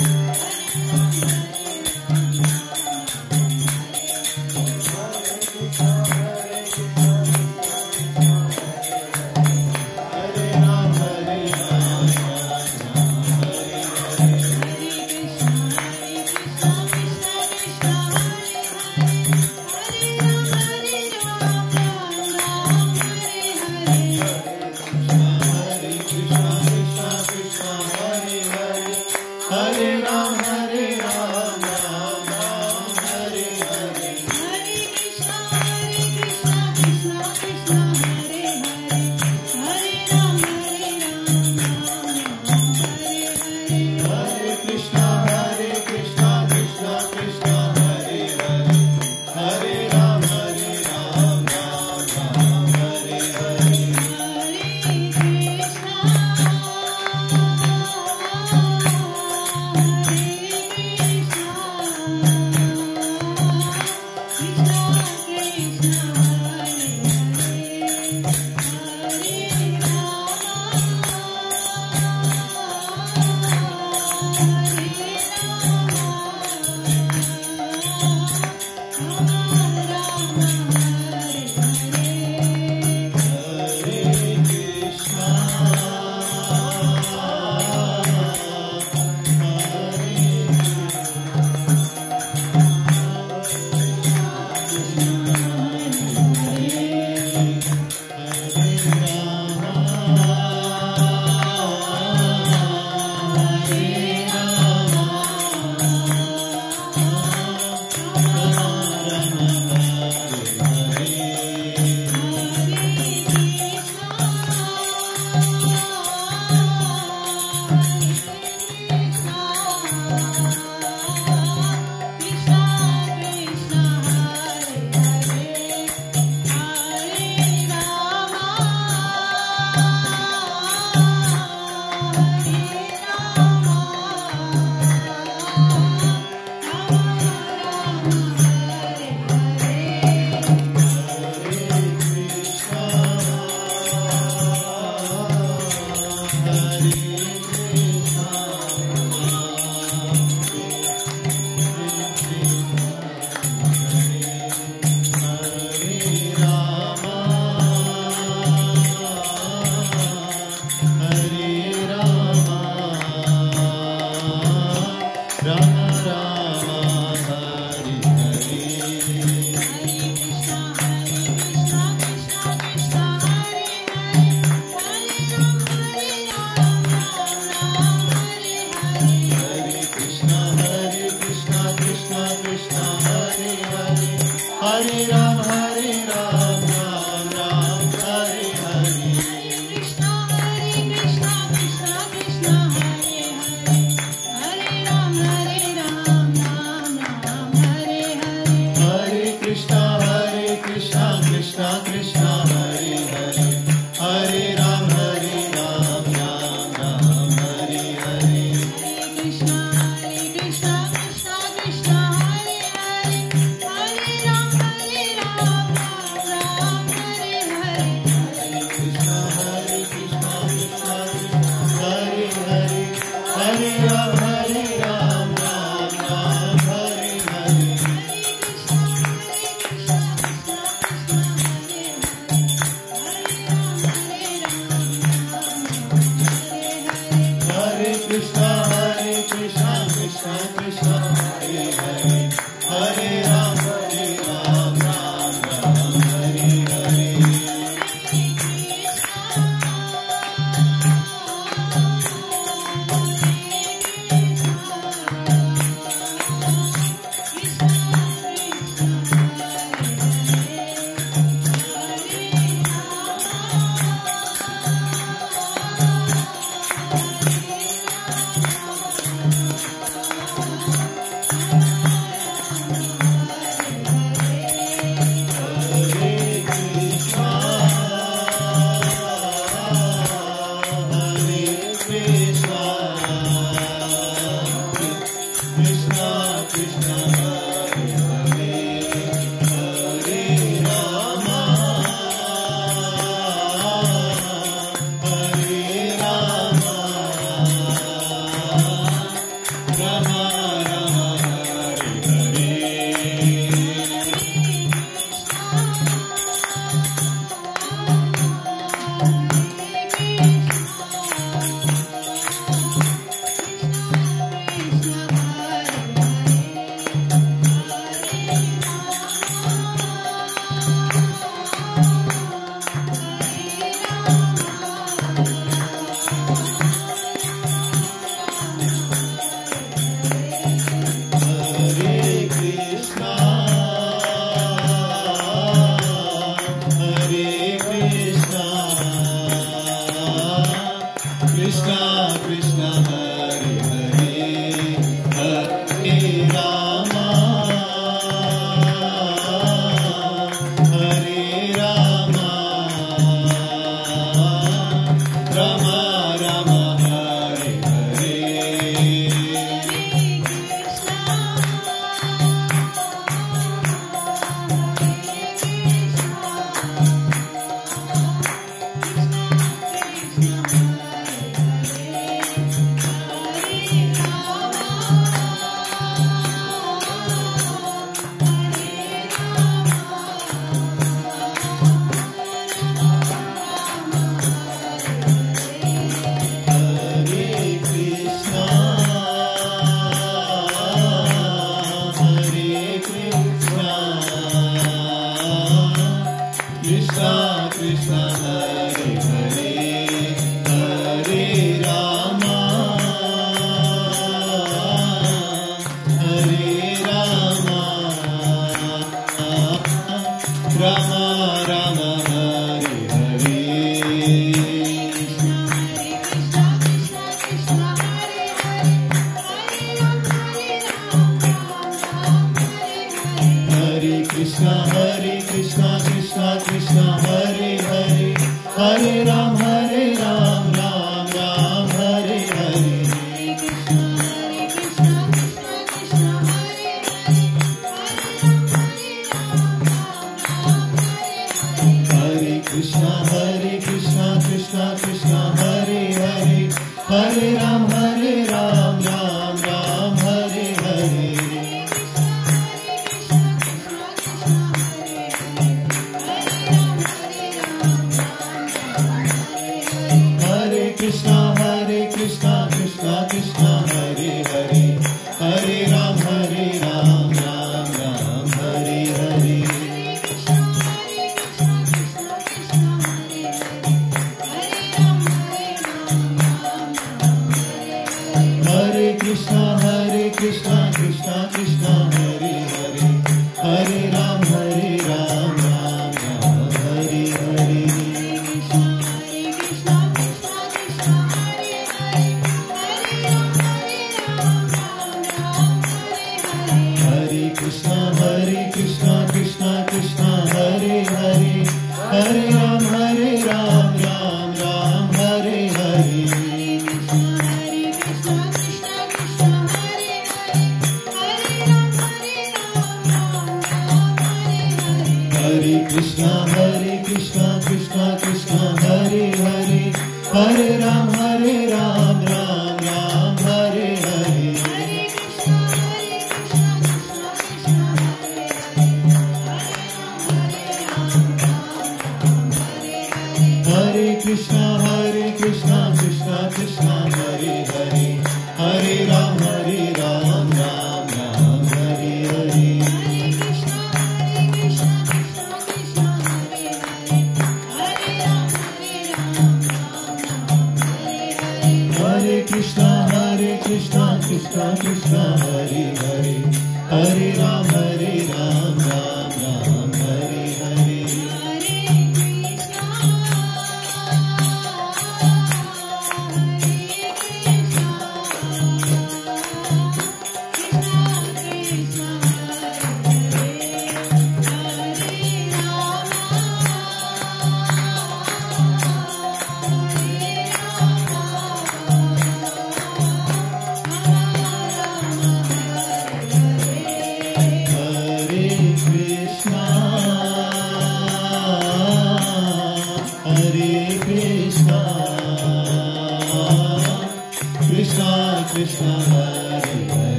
Hare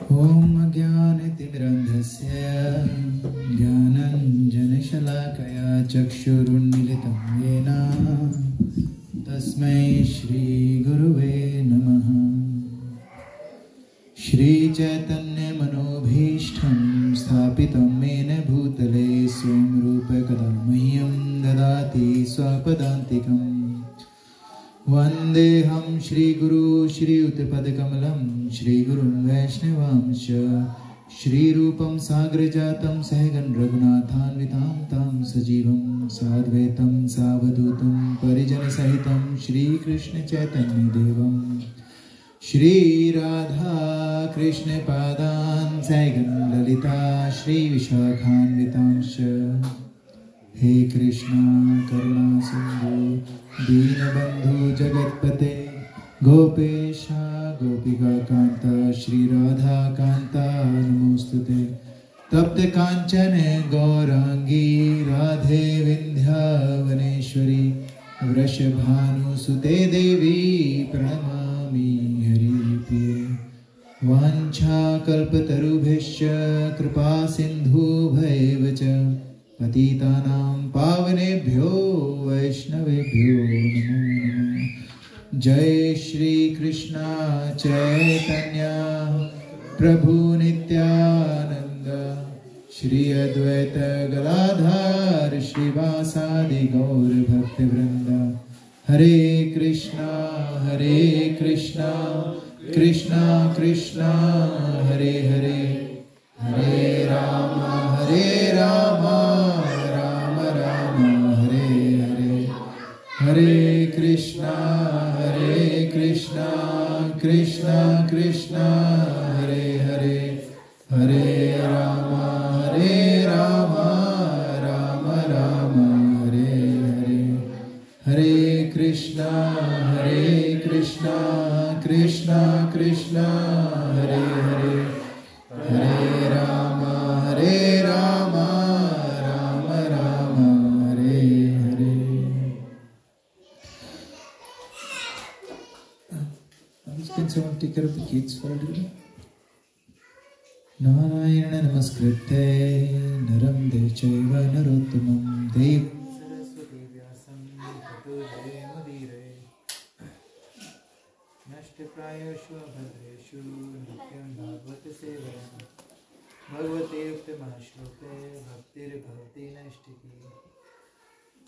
Om Ajnanatimirandhasya Jnananjanashalakaya Chakshurunmilitam Yena Tasmai Shri Guruve Namaha. Shri Chaitanya Manobhishtham Sthapitam Mena Bhutale Swam Rupa Kadamahyam Dadati Swapadantikam Vandeham Shri Guru Shri Uttapadakamalam Shri Gurum Vaishnavamsya Shri Rupam Sagrajatam Sahagan Raghunathan Vitam Tam Sajivam Sadvetam Savadutam Parijana Sahitam Shri Krishna Chaitanya Devam Shri Radha Krishna Padan Sahagan Lalita Shri Vishakhan Vitamsya He Krishna Karuna Sindhu Deenabandhu Jagatpate Gopesha Gopika Kanta Shri Radha Kanta Namostute Tapte Kanchane Gaurangi Radhe Vindhya Vaneshwari Vrashabhanu Sute Devi Pranamami Hari Priye Vancha Kalpatarubhishya Kripa Sindhu Bhaivacha Patitanam Pavanebhyo Vaishnavebhyo Namo Namo. Jai Shri Krishna Chaitanya Prabhu Nityananda Shri Advaita Gadadhar Shri Vasadi Gaur Bhakti Vrinda. Hare Krishna Krishna Krishna Hare Hare Hare Rama Rama Rama Hare Hare. Hare Krishna Krishna Krishna Hare Hare. Hare Rama Rama Rama Hare Hare. Hare Krishna Krishna Krishna Hare Hare. Hare Rama Rama Rama Hare Hare. Can someone take care of the kids for a little? Narayana Namaskritte Naram Dechaiva Narottamam Dev Saraswati Vyasam Tato Jayamudire Nashtaprayashu Bhadreshu Nityam Bhagavata Sevaya Bhagavate Ukta Mahashloke Bhaktir Bhavati Nashtiki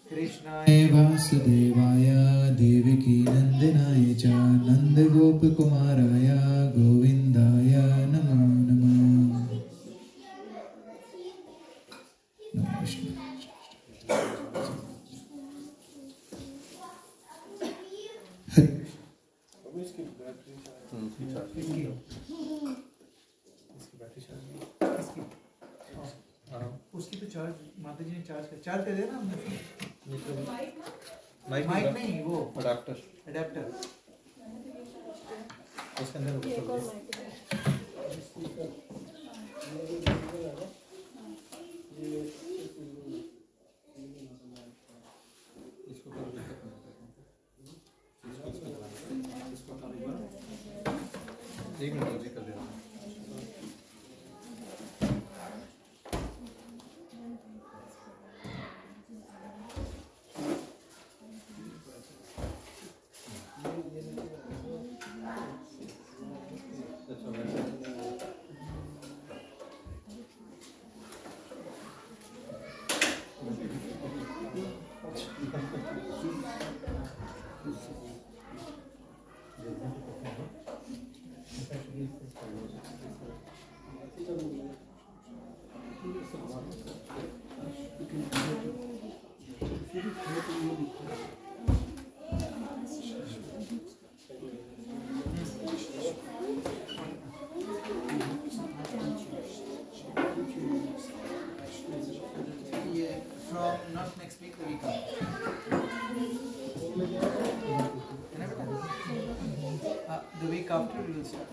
Krishnaya Vasudevaya Devaki Nandinaya Cha Nanda Gopakumaraya Govindaya Namo Namo. Namo Vishnu. उसकी तो charge माता जी ने charge कर देना हमने mic नहीं वो adapter उसके अंदर एक मिनट कर देना Africa. The week after we will start.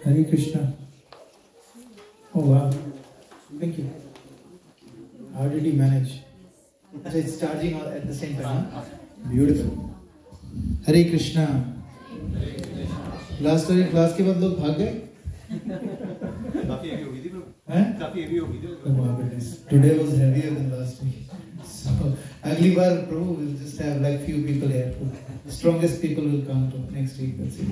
Hare Krishna. Oh wow. Thank you. How did you manage? So it's charging all at the same time. Huh? Beautiful. Hare Krishna. Last time class के बाद लोग भाग गए? काफी heavy होगी थी bro. हैं? काफी heavy होगी थी. Oh my goodness. Today was heavier than last week. So अगली बार Prabhu will just have like few people here. The strongest people will come to next week. That's it.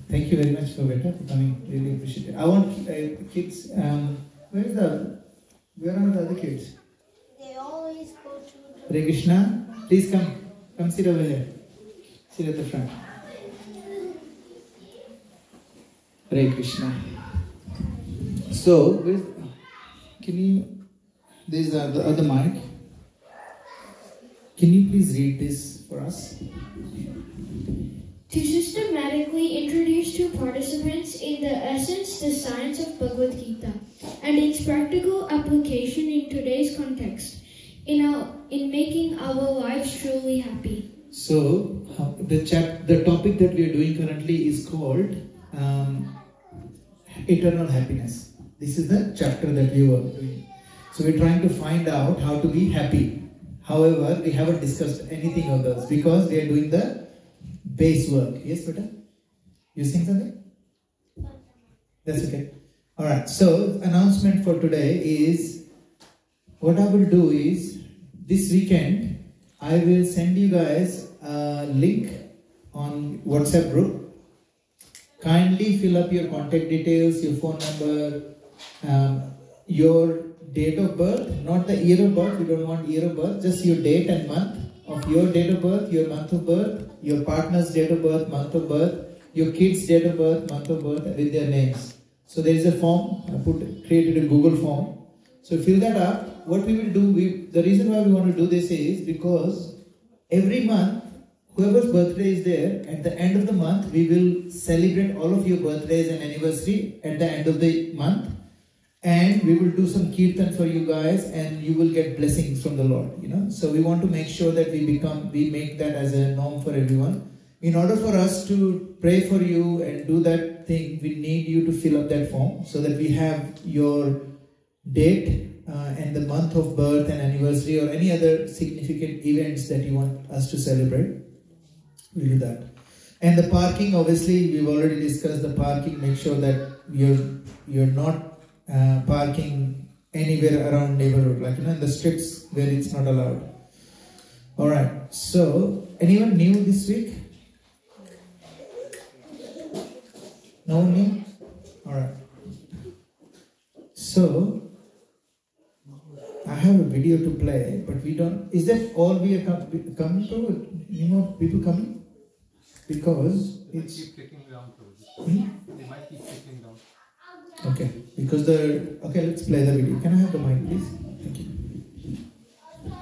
Thank you very much for coming. Really appreciate it. I want kids. Where are the other kids? They always go to the... Hare Krishna. Please come. Come sit over here. Sit at the front. Hare Krishna. So, there's the other mic. Can you please read this for us? To systematically introduce to participants in the essence, the science of Bhagavad Gita, and its practical application in today's context, in making our lives truly happy. So, the topic that we are doing currently is called Eternal Happiness. This is the chapter that we were doing. So, we're trying to find out how to be happy. However, we haven't discussed anything of those because they are doing the base work. Yes, beta? You saying something? That's okay. Alright, so announcement for today is, what I will do is, this weekend, I will send you guys a link on WhatsApp group. Kindly fill up your contact details, your phone number, your date of birth, not the year of birth, we don't want year of birth, just your date and month of your date of birth, your month of birth, your partner's date of birth, month of birth, your kid's date of birth, month of birth with their names. So there is a form, I created a Google form. So fill that up. What we will do, the reason why we want to do this is because every month, whoever's birthday is there, at the end of the month, we will celebrate all of your birthdays and anniversary at the end of the month. And we will do some kirtan for you guys, and you will get blessings from the Lord. So we want to make sure that we make that as a norm for everyone. In order for us to pray for you and do that thing, we need you to fill up that form so that we have your date and the month of birth and anniversary or any other significant events that you want us to celebrate. We'll do that. And the parking, obviously, we've already discussed the parking. Make sure that you're not parking anywhere around neighborhood, like in the streets where it's not allowed. Alright, so anyone new this week? No one new? Alright. So I have a video to play, but we don't. Is that all we are coming to? Any more people coming? Because it's. Keep clicking down. They might keep clicking down. Okay, because okay, let's play the video. Can I have the mic, please? Thank you.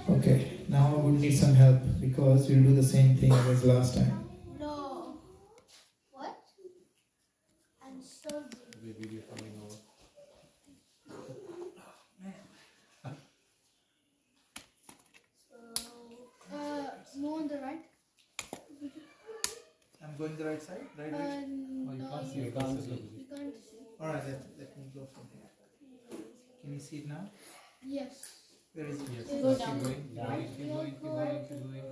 Okay, now I would need some help because we'll do the same thing as last time. No. What? I'm so... The video coming over. More on the right? I'm going the right side? Right way? Oh, you No, can't see. you You can't see. you can't see. Alright, let me go from here. Can you see it now? Yes. Where is it? Yes. Go Keep down. going. Keep going. Keep going. Keep going.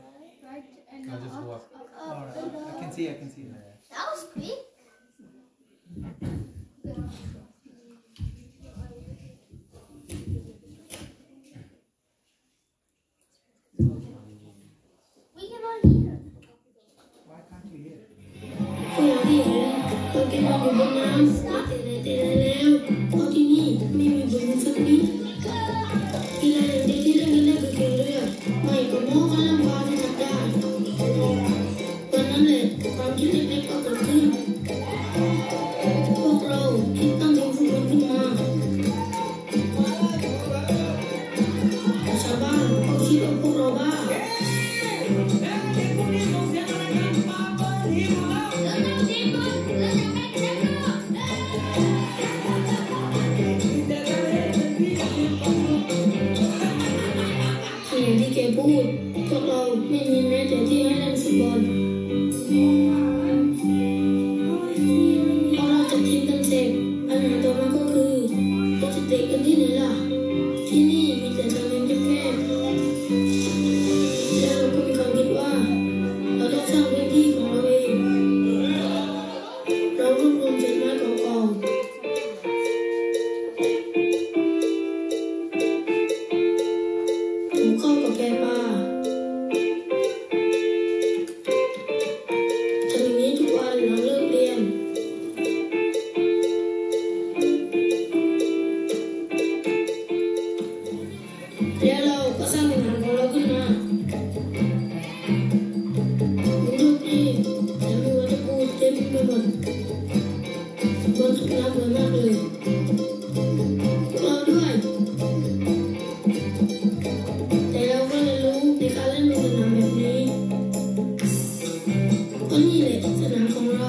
Right and Now just go up. up. Alright, I can see now. That was quick. We cannot hear. Why can't you hear? ไปหมดบนสุนัขเหมือนมากเลยเราด้วย แต่เราก็เรียนรู้ในการเล่นในสนามแบบนี้ก็นี่แหละสนามของเรา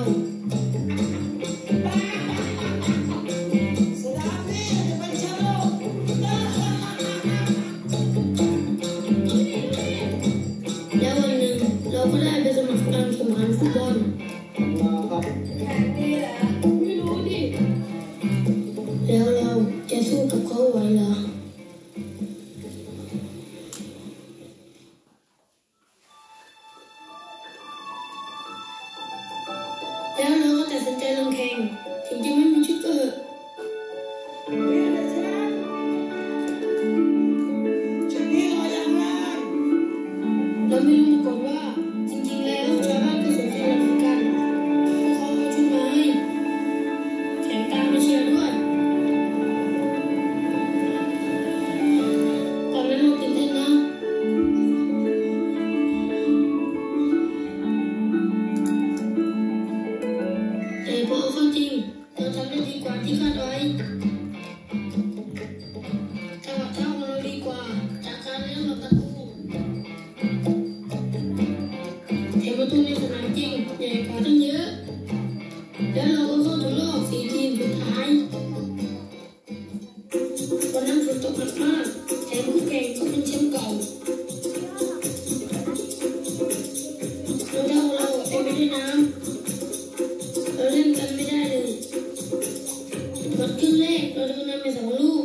แล้ววันหนึ่งเราก็ได้ไปสมัครการแข่งขันฟุตบอลไม่รู้ดิแล้วเราจะสู้กับเขาไหวเหรอแล้วเราก็ตัดสินใจลงแข่งถึงจะไม่มีชุดก็เถอะเราไม่รู้มาก่อนว่าจริงๆแล้วชาวบ้านก็สนใจเราเหมือนกันพวกเขาเอาชุดมาให้แถมตามมาเชียร์ด้วยตอนนั้นเราตื่นเต้นนะแต่พอเอาเข้าจริงเราทำได้ดีกว่าที่คาดไว้จังหวะเท้าของเราดีกว่าจากการเลี้ยงเราประตูแถมประตูในสนามจริงใหญ่กว่าตั้งเยอะแล้วเราก็เข้าถึงรอบ4 ทีมสุดท้ายวันนั้นฝนตกหนักมากแถมคู่แข่งก็เป็นแชมป์เก่ารองเท้าของเราเต็มไปด้วยน้ำเราเล่นกันไม่ได้เลยหมดครึ่งแรกเราโดนนำไป2 ลูก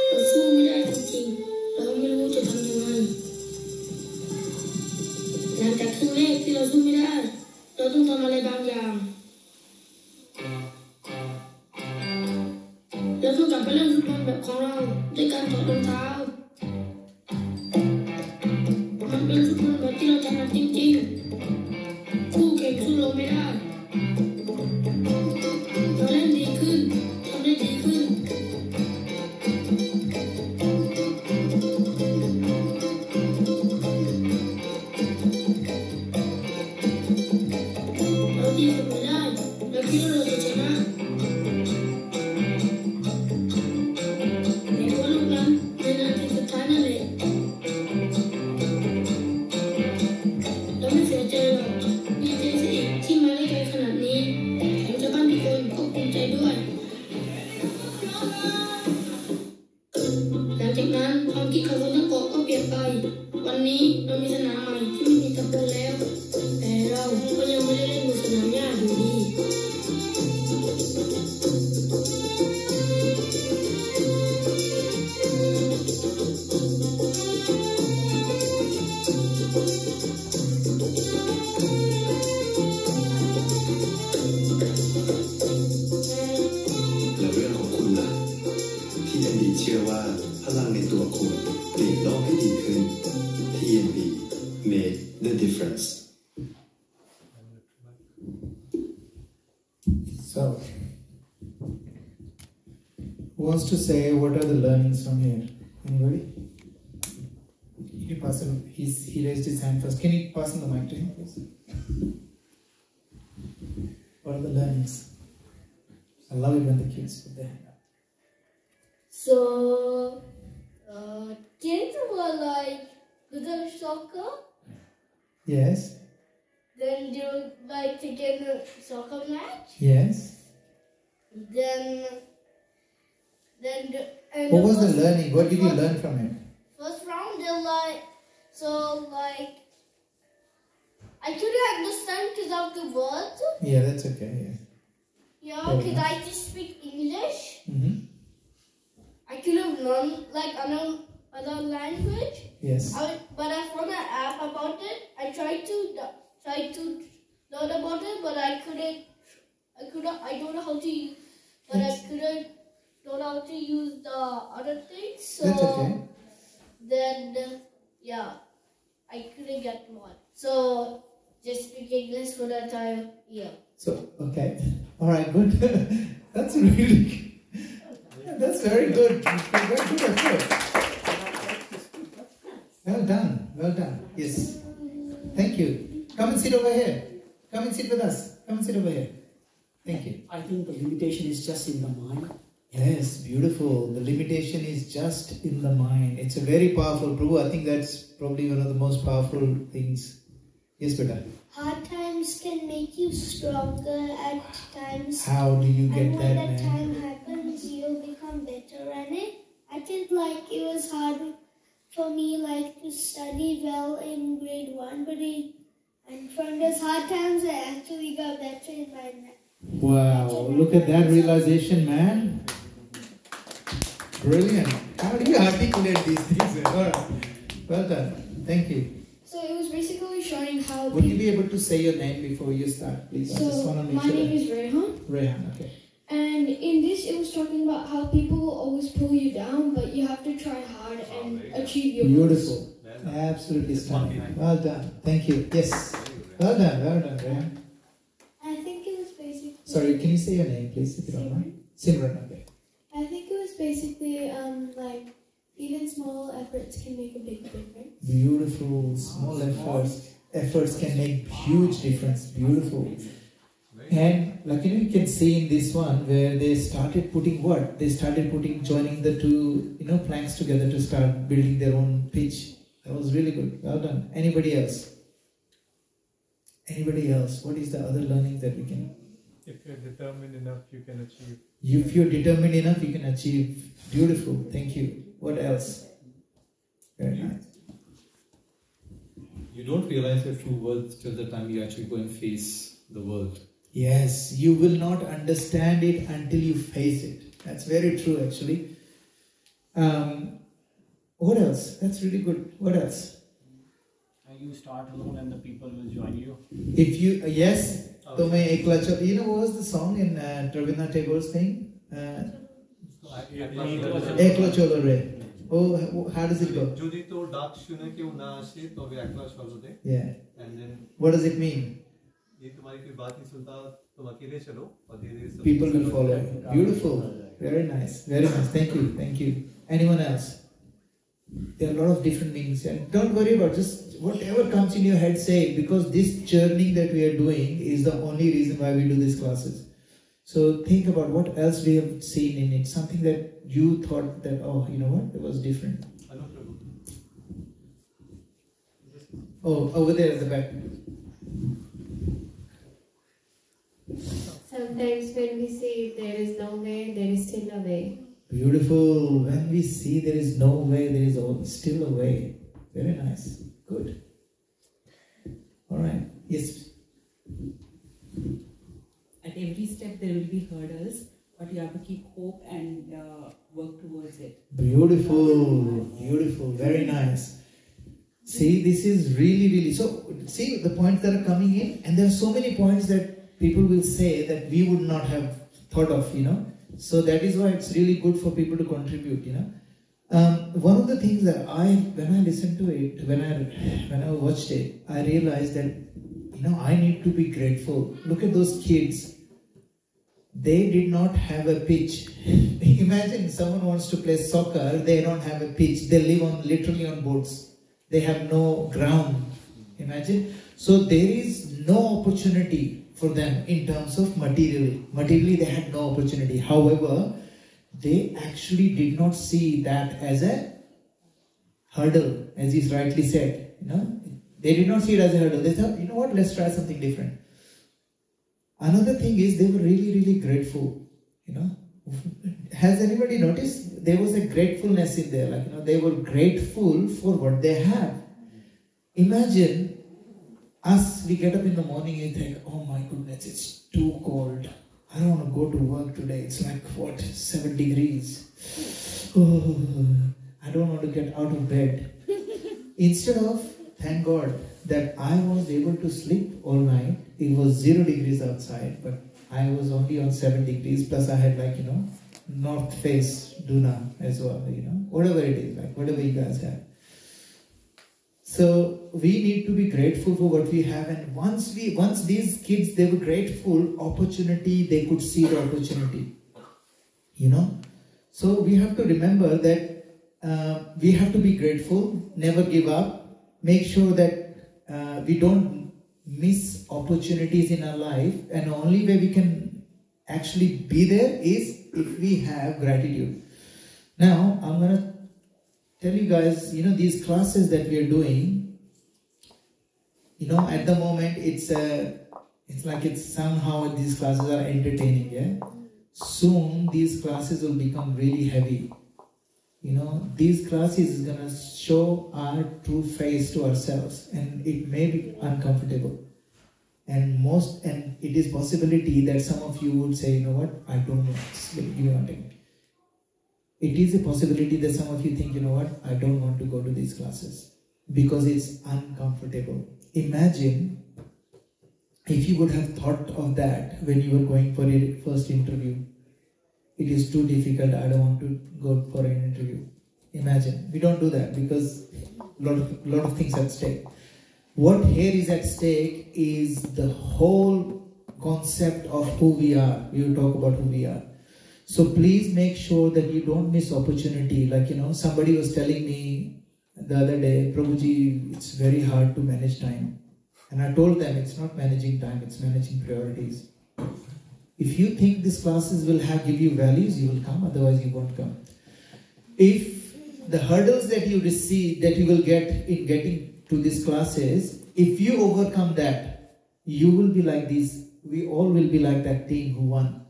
เราสู้ไม่ได้จริงๆเราไม่รู้จะทำยังไงหลังจากครึ่งแรกที่เราสู้ไม่ได้เราต้องทำอะไรบางอย่างเราต้องกลับไปเล่นฟุตบอลแบบของเราด้วยการถอดรองเท้ามันเป็นฟุตบอลแบบที่เราถนัดจริงๆคู่แข่งสู้เราไม่ได้เราเล่นดีขึ้นทำได้ดีขึ้นเราดีเสมอได้เราคิดว่าเราจะชนะในวันลูกนั้นในนาทีสุดท้ายนั่นแหละเราไม่เสียใจหรอกดีใจสิที่มาได้ไกลขนาดนี้แถมชาวบ้านทุกคนก็ภูมิใจด้วยหลังจากนั้นความคิดของคนทั้งเกาะก็เปลี่ยนไปวันนี้เรามีสนามใหม่ที่ไม่มีตะปูแล้วแต่เราก็ยังไม่ได้เล่นบนสนามหญ้าอยู่ดีแล้วเรื่องของคุณล่ะที่ยังดีเชื่อว่าพลังในตัวคุณเปลี่ยนโลกให้ดีขึ้น TNB made the difference So, who wants to say what are the learnings from here? Anybody? Can you pass him? He raised his hand first. Can you pass him the mic to him, please? What are the learnings? I love it when the kids put their hand up. So, kids were like, do the soccer, Yes. then they would like to get a soccer match, Yes. then and What was the first- learning? What did you learn from it? First round, they're like, so like, I couldn't understand because of the words. Yeah, that's okay. Yeah. Yeah, Fair because enough. I just speak English. Mm-hmm. I could have learned like another language. Yes. But I found an app about it. I tried to learn about it, but I couldn't. I don't know how to. But I couldn't. Don't know how to use the other things. So That's okay. then, yeah, I couldn't get one. So just speak English for the entire year. So, okay. All right, good. That's really that's very good. Very good effort. Well done. Well done. Yes. Thank you. Come and sit over here. Come and sit with us. Come and sit over here. Thank you. I think the limitation is just in the mind. Yes, beautiful. The limitation is just in the mind. It's a very powerful, Prabhu. I think that's probably one of the most powerful things. Yes, beta. Hard times can make you stronger at times. How do you get And that, when that man? time happens, you'll become better at it. I think like it was hard for me like to study well in grade 1, but and from those hard times I actually got better in my math. Wow, look at that realization, man. Brilliant. How do you articulate these things? All right. Well done. Thank you. So it was basically showing how Would you be able to say your name before you start, please? I just So want to make my sure. name is Rehan, Rehan, okay. and in this it was talking about how people will always pull you down, but you have to try hard and achieve your goals. Beautiful. Absolutely stunning. Well done. Thank you. Yes. Well done, Rehan. I think it was basically. Sorry, can you say your name, please, if you don't mind? Simran, okay. I think it was basically like even small efforts can make a big difference. Beautiful. Small efforts can make huge difference. Beautiful. And like you can see in this one where they started putting what? They started joining the two planks together to start building their own pitch. That was really good. Well done. Anybody else? Anybody else? What is the other learning that we can? If you're determined enough, you can achieve. If you're determined enough, you can achieve. Beautiful. Thank you. What else? Very nice. You don't realize your true worth till the time you actually go and face the world. Yes, you will not understand it until you face it. That's very true, actually. What else? That's really good. What else? You start alone and the people will join you. If you yes, Tome Ekla Cholo. You know what was the song in Rabindranath Tagore's thing? Ekla Cholo Re. Oh, how does it go? Yeah. And then What does it mean? People will follow you. Beautiful. Very nice. Very nice. Thank you. Thank you. Anyone else? There are a lot of different meanings. And don't worry about just whatever comes in your head, say it. Because this churning that we are doing is the only reason why we do these classes. So think about what else we have seen in it. Something that you thought that, oh, you know what? It was different. Oh, over there at the back. Sometimes when we say there is no way, there is still a way. Beautiful. When we see there is no way, there is still a way. Very nice. Good. All right. Yes. At every step there will be hurdles, but you have to keep hope and work towards it. Beautiful. Beautiful. Very nice. See, this is really, really... So, see the points that are coming in, and there are so many points that people will say that we would not have thought of, So that is why it's really good for people to contribute, One of the things that when I listened to it, when I watched it, I realized that, I need to be grateful. Look at those kids. They did not have a pitch. Imagine someone wants to play soccer, they don't have a pitch. They live literally on boats. They have no ground. Imagine. So there is no opportunity for them in terms of materially. Materially, they had no opportunity. However, they actually did not see that as a hurdle, as he's rightly said. They did not see it as a hurdle. They thought, you know what, let's try something different. Another thing is they were really, really grateful. Has anybody noticed? There was a gratefulness in there. They were grateful for what they have. Imagine us, we get up in the morning and think, oh my goodness, it's too cold. I don't want to go to work today. It's like, 7 degrees. Oh, I don't want to get out of bed. Instead of, thank God, that I was able to sleep all night. It was 0 degrees outside, but I was only on 7 degrees. Plus I had north face Duna as well, whatever it is, whatever you guys have. So we need to be grateful for what we have, and once these kids, they were grateful, opportunity, they could see the opportunity, So we have to remember that we have to be grateful, never give up, make sure that we don't miss opportunities in our life, and the only way we can actually be there is if we have gratitude. Now, I'm going to tell you guys, these classes that we are doing, at the moment it's like it's somehow these classes are entertaining, yeah? Soon these classes will become really heavy. These classes is going to show our true face to ourselves, and it may be uncomfortable. And it is possibility that some of you would say, you know what, I don't know. Give me one thing. It is a possibility that some of you think, you know what, I don't want to go to these classes because it's uncomfortable. Imagine if you would have thought of that when you were going for a first interview. It is too difficult, I don't want to go for an interview. Imagine. We don't do that because a lot of things at stake. What here is at stake is the whole concept of who we are. We will talk about who we are. So please make sure that you don't miss opportunity. Like, somebody was telling me the other day, Prabhuji, it's very hard to manage time. And I told them it's not managing time, it's managing priorities. If you think these classes will give you values, you will come, otherwise you won't come. If the hurdles that you receive, that you will get in getting to these classes, if you overcome that, you will be like this. We all will be like that team who won.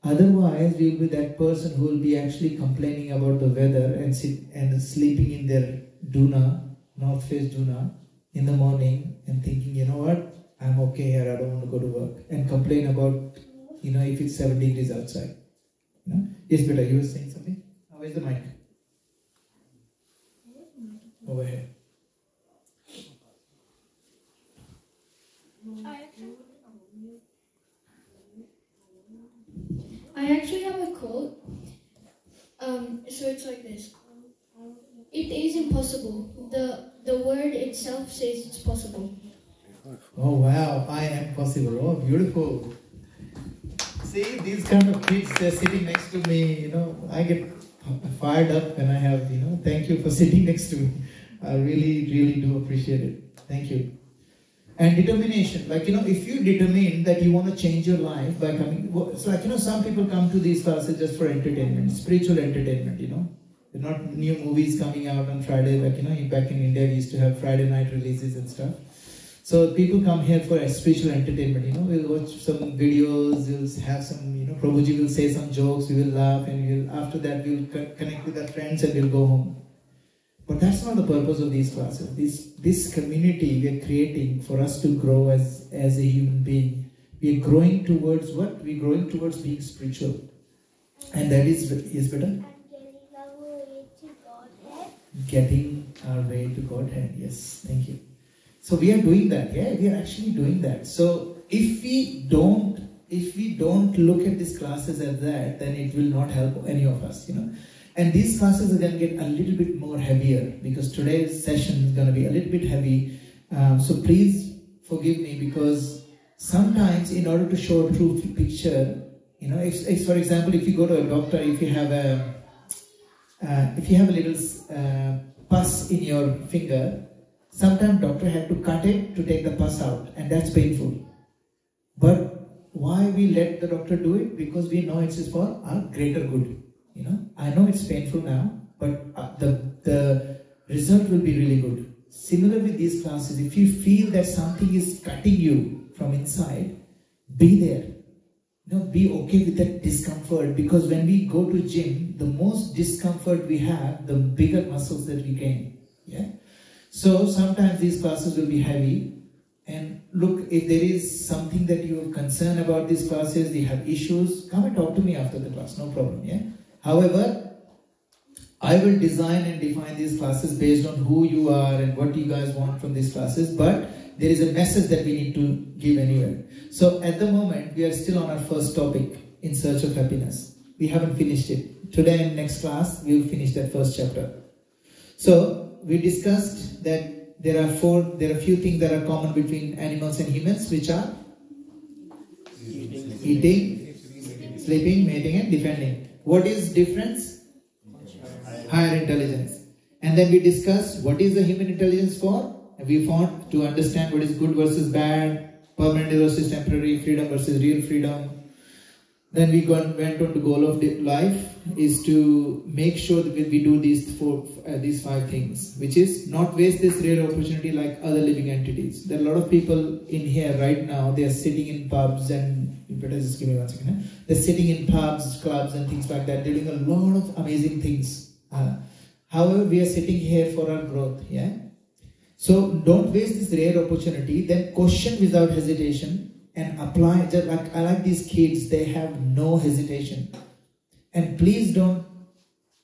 Otherwise, we will be that person who will be actually complaining about the weather and sleeping in their duna, north face duna, in the morning and thinking, you know what, I'm okay here, I don't want to go to work, and complain about, if it's 7 degrees outside. Yes, Beta, you were saying something? Where's the mic? Over here. I actually have a quote. So it's like this. It is impossible. The word itself says it's possible. Oh wow, I am possible. Oh, beautiful. See, these kind of kids, they're sitting next to me, I get fired up when I have, thank you for sitting next to me. I really, really do appreciate it. Thank you. And determination, like, if you determine that you want to change your life by coming, it's like, some people come to these classes just for entertainment, spiritual entertainment, There are not new movies coming out on Friday, like, back in India we used to have Friday night releases and stuff. So people come here for a spiritual entertainment, we'll watch some videos, we'll have some, Prabhuji will say some jokes, we will laugh, and after that we'll connect with our friends and we'll go home. But that's not the purpose of these classes. This community we are creating for us to grow as a human being. We are growing towards what? We are growing towards being spiritual. And that is, yes, better? Getting our way to Godhead. Yes, thank you. So we are doing that, yeah, we are actually doing that. So if we don't look at these classes as that, then it will not help any of us, And these classes are going to get a little bit more heavier because today's session is going to be a little bit heavy. So please forgive me, because sometimes in order to show a true picture, if for example, if you go to a doctor, if you have a little pus in your finger, sometimes doctor had to cut it to take the pus out, and that's painful. But why we let the doctor do it? Because we know it's for our greater good. I know it's painful now, but the result will be really good. Similar with these classes, if you feel that something is cutting you from inside, be there. Be okay with that discomfort, because when we go to gym, the most discomfort we have, the bigger muscles that we gain. Yeah. So sometimes these classes will be heavy. And look, if there is something that you are concerned about these classes, you have issues, come and talk to me after the class, no problem. Yeah. However, I will design and define these classes based on who you are and what you guys want from these classes, but there is a message that we need to give anywhere. So at the moment, we are still on our first topic, In Search of Happiness. We haven't finished it. Today in next class, we will finish that first chapter. So we discussed that there are a few things that are common between animals and humans, which are eating, sleeping, mating, and defending. What is difference? Higher intelligence. And then we discussed what is the human intelligence for, And we fought to understand what is good versus bad, permanent versus temporary, freedom versus real freedom. Then we went on to goal of life is to make sure that we do these five things, which is not waste this rare opportunity like other living entities. There are a lot of people in here right now, they are sitting in pubs and, you better just give me 1 second. They're sitting in pubs, clubs and things like that. They're doing a lot of amazing things. However, we are sitting here for our growth. Yeah. So don't waste this rare opportunity. Then question without hesitation. And apply. Just like I like these kids, they have no hesitation. And please don't,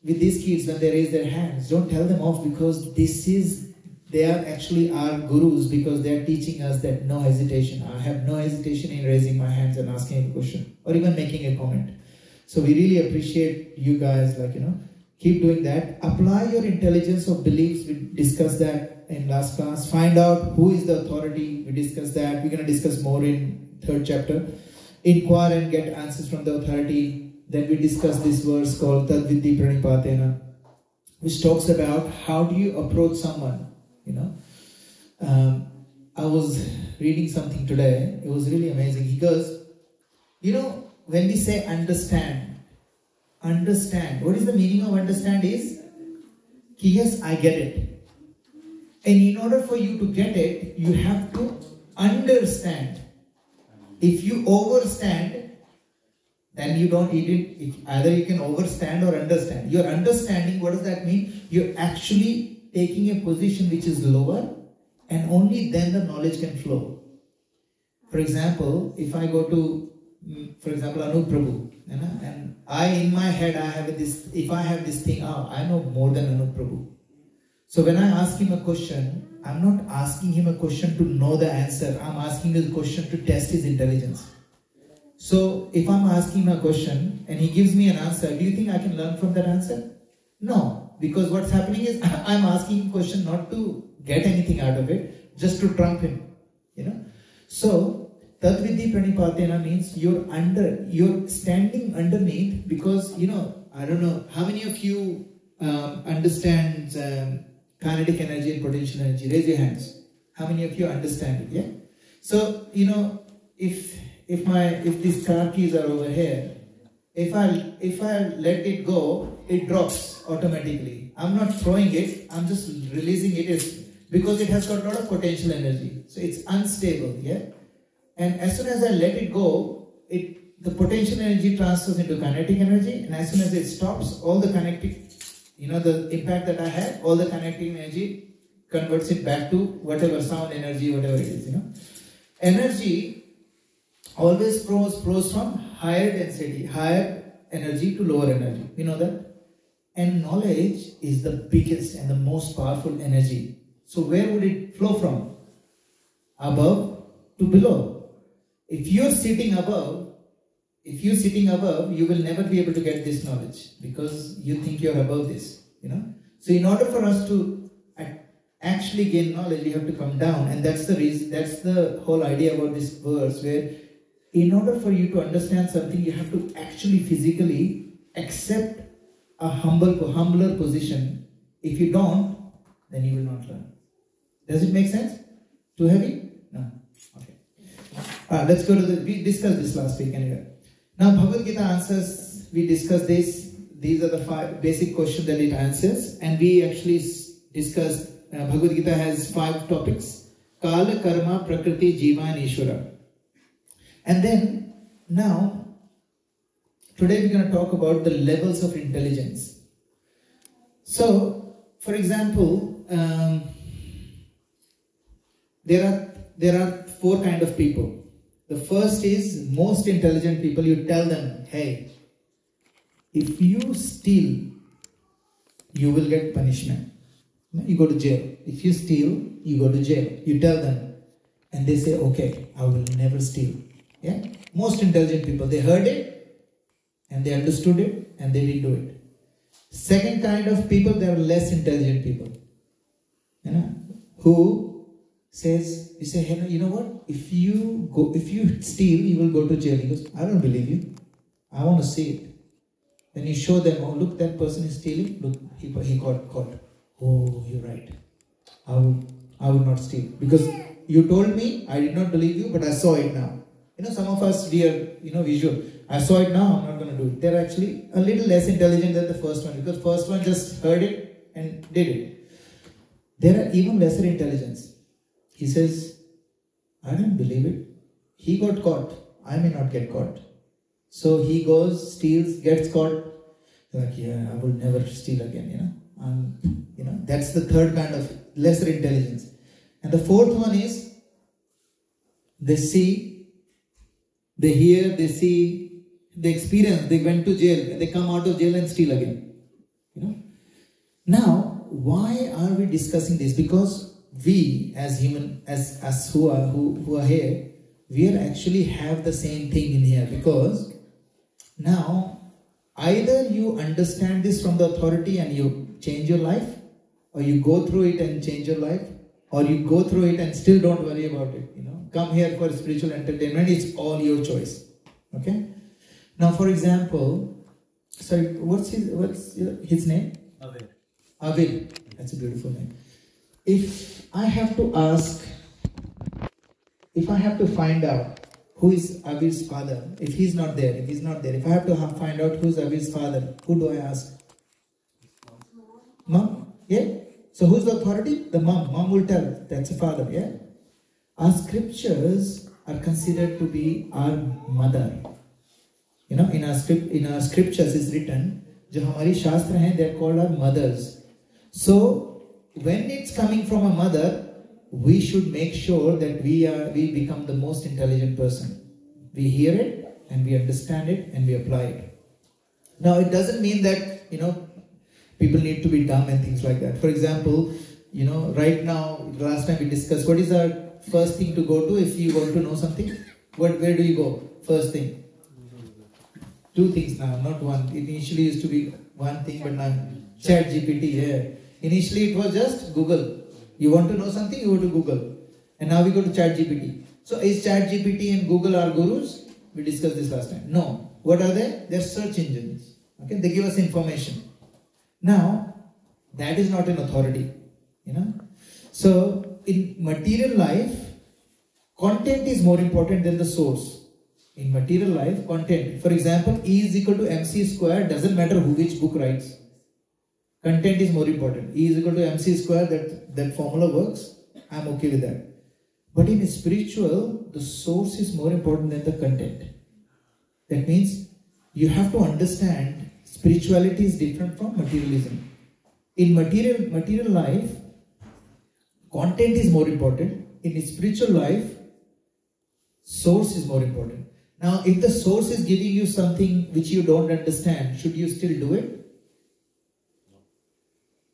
with these kids when they raise their hands, don't tell them off, because they are actually our gurus, because they are teaching us that no hesitation. I have no hesitation in raising my hands and asking a question or even making a comment. So we really appreciate you guys, keep doing that. Apply your intelligence of beliefs. We discussed that in last class. Find out who is the authority. We discussed that. We're going to discuss more in 3rd chapter. Inquire and get answers from the authority. Then we discuss this verse called Tad Viddhi Pranipatena, which talks about how do you approach someone. I was reading something today. It was really amazing. He goes, when we say understand, what is the meaning of understand is, yes, I get it. And in order for you to get it, you have to understand. If you overstand, then you don't eat it. Either you can overstand or understand. Your understanding, what does that mean? You're actually taking a position which is lower, and only then the knowledge can flow. For example, if I go to, Anup Prabhu, and in my head, if I have this thing, I know more than Anup Prabhu. So when I ask him a question, I'm not asking him a question to know the answer. I'm asking him a question to test his intelligence. So if I'm asking him a question and he gives me an answer, do you think I can learn from that answer? No, because what's happening is I'm asking him a question not to get anything out of it, just to trump him. So Tad Viddhi Pranipatena means you're standing underneath, because I don't know how many of you understands kinetic energy and potential energy. Raise your hands. How many of you understand it? Yeah. So if these car keys are over here, if I let it go, it drops automatically. I'm not throwing it. I'm just releasing it, because it has got a lot of potential energy. So it's unstable. Yeah. And as soon as I let it go, the potential energy transfers into kinetic energy, and as soon as it stops, all the kinetic, the impact that I had, all the kinetic energy converts it back to whatever sound energy, whatever it is. Energy always flows from higher density, higher energy to lower energy. You know that? And knowledge is the biggest and the most powerful energy. So where would it flow from? Above to below. If you're sitting above, you will never be able to get this knowledge, because you think you're above this, So in order for us to actually gain knowledge, we have to come down, and that's the reason. That's the whole idea about this verse, where in order for you to understand something, you have to actually physically accept a humbler position. If you don't, then you will not learn. Does it make sense? Too heavy? No. Okay. Let's go to we discussed this last week anyway. Now Bhagavad Gita answers, we discussed this. These are the 5 basic questions that it answers, and we actually discussed, Bhagavad Gita has 5 topics: Kala, Karma, Prakriti, Jiva and Ishvara. And then, now, today we're going to talk about the levels of intelligence. So, for example, there are 4 kind of people. The first is most intelligent people. You tell them, hey, if you steal, you will get punishment. You go to jail. If you steal, you go to jail. You tell them, and they say, okay, I will never steal. Yeah? Most intelligent people, they heard it, and they understood it, and they didn't do it. Second kind of people, they are less intelligent people. Who says, you say, hey, you know what? If you steal, you will go to jail. He goes, I don't believe you. I want to see it. Then you show them, oh, look, that person is stealing. Look, he got caught. Oh, you're right. I will not steal. Because you told me, I did not believe you, but I saw it now. Some of us, we are, visual. I saw it now, I'm not going to do it. They're actually a little less intelligent than the first one, because first one just heard it and did it. There are even lesser intelligence. He says, I don't believe it. He got caught. I may not get caught. So he goes, steals, gets caught. Like, yeah, I will never steal again, That's the third kind of lesser intelligence. And the fourth one is, they see, they hear, they see, they experience, they went to jail, they come out of jail and steal again. Now, why are we discussing this? Because we as human, as us who are here, we are actually have the same thing in here. Because now, either you understand this from the authority and you change your life, or you go through it and change your life, or you go through it and still don't worry about it. Come here for spiritual entertainment. It's all your choice. Okay. Now, for example, sorry, what's his name? Avil. Avil. That's a beautiful name. If I have to ask, if I have to find out who is Avil's father, if he's not there, if I have to find out who's Avil's father, who do I ask? Mom? Yeah? So who's the authority? The mom. Mom will tell. That's a father, yeah? Our scriptures are considered to be our mother. In our scriptures is written, जो हमारी शास्त्र हैं, they are called our mothers. So when it's coming from a mother, we should make sure that we become the most intelligent person. We hear it and we understand it and we apply it. Now it doesn't mean that people need to be dumb and things like that. For example, right now, last time we discussed, what is our first thing to go to if you want to know something? Where do you go? First thing. Two things now, not one. It initially used to be one thing, but now ChatGPT. Yeah. Initially it was just Google. You want to know something, you go to Google. And now we go to ChatGPT. So is ChatGPT and Google our gurus? We discussed this last time. No. What are they? They're search engines. Okay, they give us information. Now, that is not an authority. So in material life, content is more important than the source. In material life, content. For example, E is equal to MC square, doesn't matter which book writes. Content is more important. E is equal to MC square, that formula works. I'm okay with that. But in spiritual, the source is more important than the content. That means you have to understand spirituality is different from materialism. In material life, content is more important. In spiritual life, source is more important. Now, if the source is giving you something which you don't understand, should you still do it?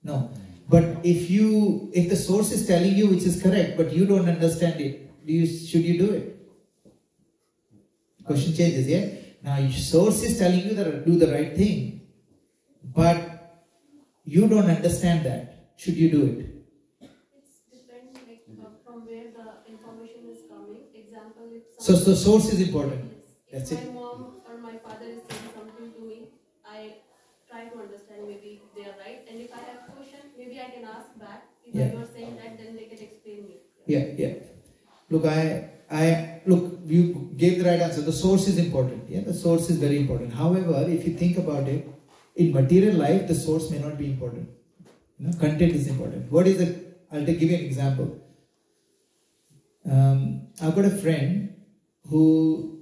No. But if the source is telling you which is correct, but you don't understand it, should you do it? Question changes, yeah? Now, your source is telling you that do the right thing, but you don't understand that. Should you do it? It depends from where the information is coming. Example, if So the source is important. That's if it. my mom or my father is saying something to me, I try to understand maybe they are right. And if I have question, maybe I can ask back. If Yeah. I'm not saying that, then they can explain me. Yeah. Look, you gave the right answer. The source is important. Yeah, the source is very important. However, if you think about it, in material life, the source may not be important. Content is important. What is it? I'll give you an example. I've got a friend who,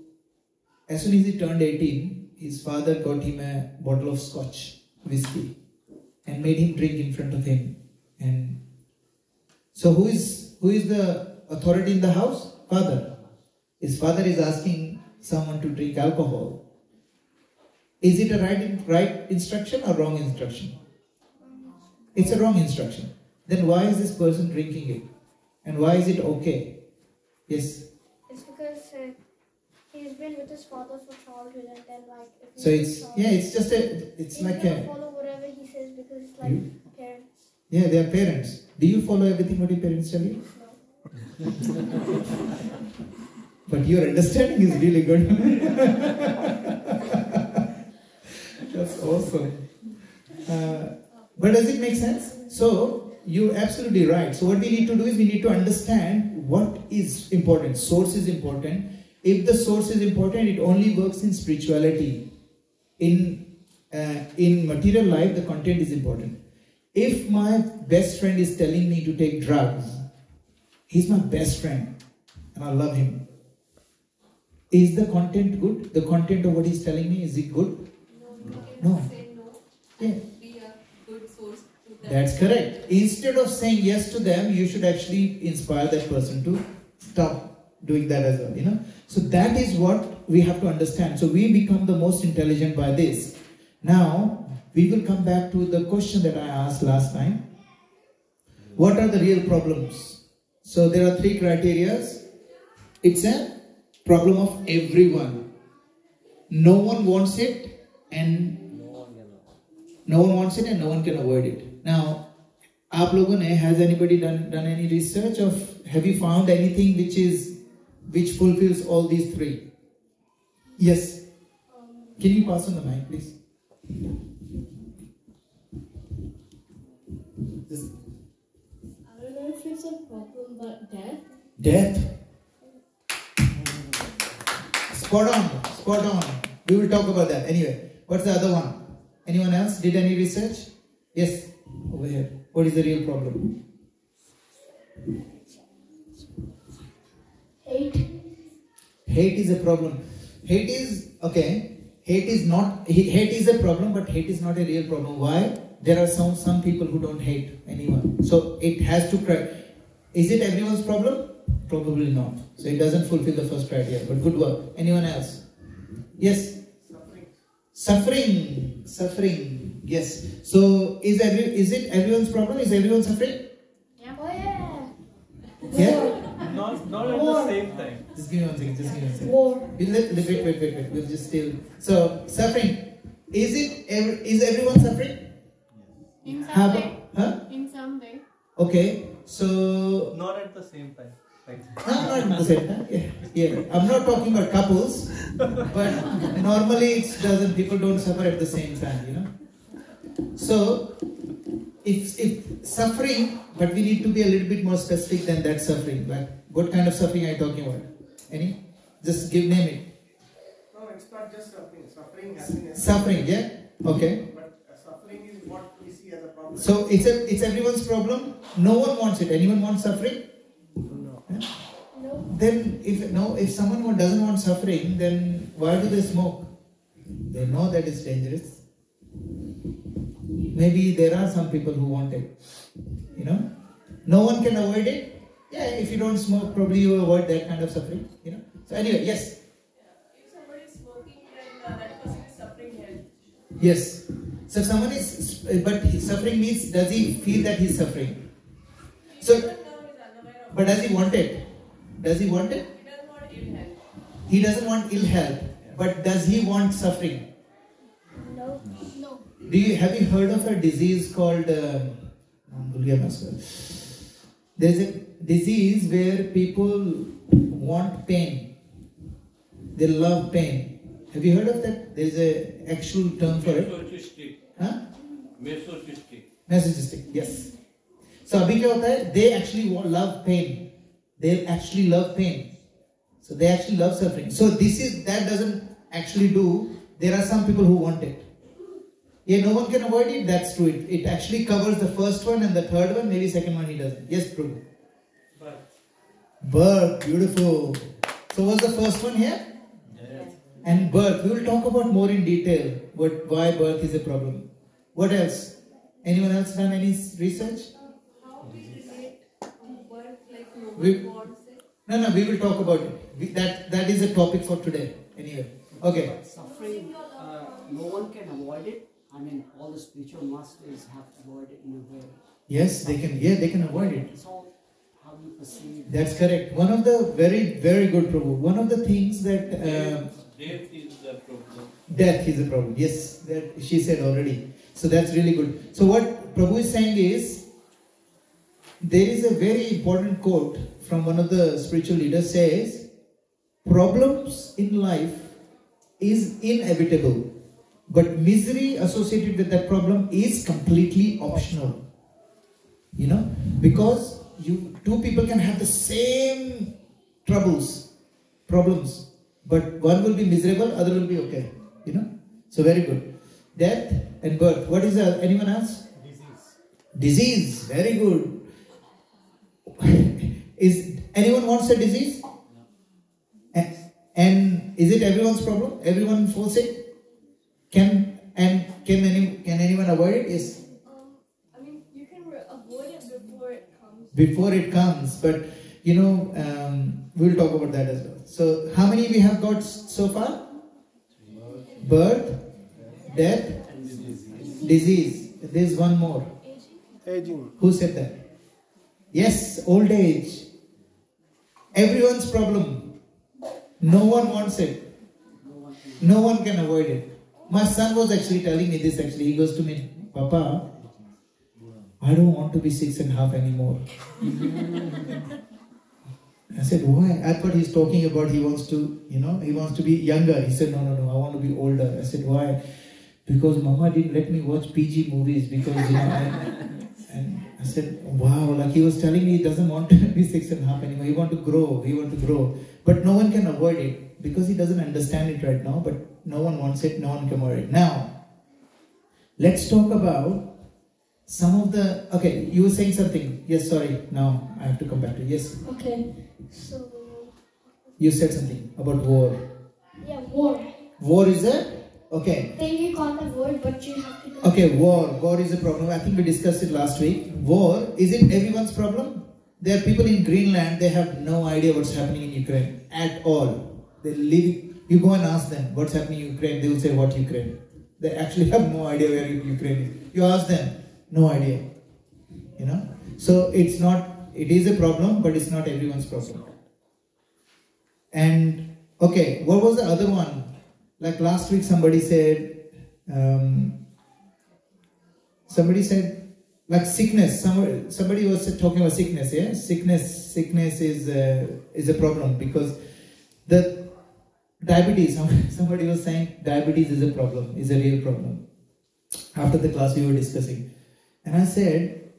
as soon as he turned 18, his father got him a bottle of scotch, whiskey, and made him drink in front of him. And so who is the authority in the house? Father. His father is asking someone to drink alcohol. Is it a right instruction or wrong instruction? It's a wrong instruction. Then why is this person drinking it? And why is it okay? Yes? It's because he's been with his father for childhood, and then if So it's he's like gonna follow whatever he says because it's like parents. Yeah, they are parents. Do you follow everything what your parents tell you? But your understanding is really good. That's awesome. But does it make sense? So, you're absolutely right. So what we need to do is we need to understand what is important. Source is important. If the source is important, it only works in spirituality. In material life, the content is important. If my best friend is telling me to take drugs, he's my best friend and I love him. Is the content good? The content of what he's telling me, is it good? No. No. Say no. Yeah. Be a good source to them. That's correct. Instead of saying yes to them, you should actually inspire that person to stop doing that as well, you know. So that is what we have to understand. So we become the most intelligent by this. Now, we will come back to the question that I asked last time. What are the real problems? So there are 3 criteria. It's a problem of everyone. No one wants it and no one can avoid it. Now, has anybody done any research of, have you found anything which fulfills all these 3? Yes. Can you pass on the mic, please? I don't know if it's a problem, but death. Death. Spot on. We will talk about that. Anyway, what's the other one? Anyone else did any research? Yes, over here. What is the real problem? Hate. Hate is a problem. Hate is a problem, but hate is not a real problem. Why? There are some people who don't hate anyone. So it has to cry. Is it everyone's problem? Probably not. So it doesn't fulfill the first criteria. But good work. Anyone else? Yes? Suffering. Yes. So is it everyone's problem? Is everyone suffering? Yeah. Oh yeah. Yeah? Not at the same time. Just give me 1 second. War. Wait. We'll just still. So suffering. Is everyone suffering? In some way. Huh? In some way. Okay. So Not at the same time. not at the same time. Yeah. I'm not talking about couples, but normally people don't suffer at the same time, you know. So if suffering, but we need to be a little bit more specific than that suffering. Like what kind of suffering are you talking about? Any? Just name it. No, it's not just suffering. Suffering, happiness. Suffering, yeah? Okay. But suffering is what we see as a problem. So it's everyone's problem. No one wants it. Anyone wants suffering? No. Yeah? No. Then if someone doesn't want suffering, then why do they smoke? They know that it's dangerous. Maybe there are some people who want it. You know? No one can avoid it. Yeah, if you don't smoke, probably you avoid that kind of suffering. You know? So anyway, yes. If somebody is smoking, then that person is suffering health. Yes. So if someone is, but suffering means, does he feel that he's suffering? So, but does he want it? Does he want it? He doesn't want ill health. He doesn't want ill health. But does he want suffering? No. Have you heard of a disease called, there's a disease where people want pain. They love pain. Have you heard of that? There's an actual term for it. Masochistic. Huh? Masochistic. Masochistic, yes. So abhi kya hota hai? They actually love pain. They actually love pain. So they actually love suffering. So that doesn't actually do. There are some people who want it. Yeah, no one can avoid it. That's true. It actually covers the first one and the third one. Maybe second one he doesn't. Yes, Prabhu. Birth. Beautiful. So what's the first one here? Yes. And birth. We will talk about more in detail why birth is a problem. What else? Anyone else done any research? How we relate birth, like no We- one wants it. No, we will talk about it. That is a topic for today. Anyway. Okay. Suffering, no one can avoid it. I mean, all the spiritual masters have avoided it in a way. Yes, they can. Yeah, they can avoid it. It's all how you perceive. That's correct. One of the very, very good Prabhu. One of the things that Death is the problem. death is a problem. Yes, that she said already. So that's really good. So what Prabhu is saying is, there is a very important quote from one of the spiritual leaders says, problems in life is inevitable, but misery associated with that problem is completely optional. You know, because two people can have the same problems, but one will be miserable, other will be okay. You know, so very good. Death and birth. What is that? Anyone else? Disease. Very good. Is anyone wants a disease? And is it everyone's problem? Everyone falls sick? Can anyone avoid it? Yes. I mean, you can avoid it before it comes. Before it comes, but you know, we'll talk about that as well. So, how many we have got so far? Birth, death, disease. There's one more. Aging. Who said that? Yes, old age. Everyone's problem. No one wants it. No one can avoid it. My son was actually telling me this actually. He goes to me, Papa, I don't want to be 6.5 anymore. I said, why? I thought he's talking about he wants to be younger. He said, no, I want to be older. I said, why? Because Mama didn't let me watch PG movies because, and I said, wow, like he was telling me he doesn't want to be 6.5 anymore. He want to grow. But no one can avoid it because he doesn't understand it right now, but no one wants it, no one can avoid it. Now, let's talk about some of the, okay, you were saying something. Yes, sorry, now I have to come back to you. Yes. Okay, so... You said something about war. Yeah, war. War is a, okay. I think you can't avoid, but you have to... Okay, war is a problem. I think we discussed it last week. War, is it everyone's problem? There are people in Greenland, they have no idea what's happening in Ukraine at all. They live, you go and ask them what's happening in Ukraine, they will say what Ukraine. They actually have no idea where Ukraine is. You ask them, no idea. You know? So it is a problem, but it's not everyone's problem. And, okay, what was the other one? Like last week somebody said, like sickness. Somebody was talking about sickness, yeah? Sickness is a problem because the diabetes, somebody was saying diabetes is a problem, is a real problem. After the class we were discussing. And I said,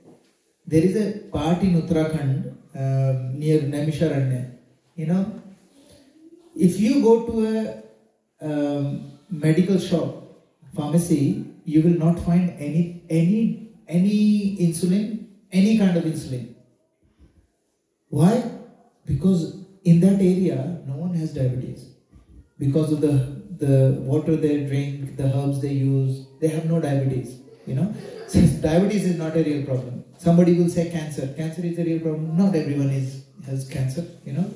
there is a part in Uttarakhand near Naimisharanya. You know, if you go to a medical shop, pharmacy, you will not find any insulin, any kind of insulin. Why? Because in that area, no one has diabetes. Because of the water they drink, the herbs they use, they have no diabetes. You know, so diabetes is not a real problem. Somebody will say cancer. Cancer is a real problem. Not everyone has cancer. You know,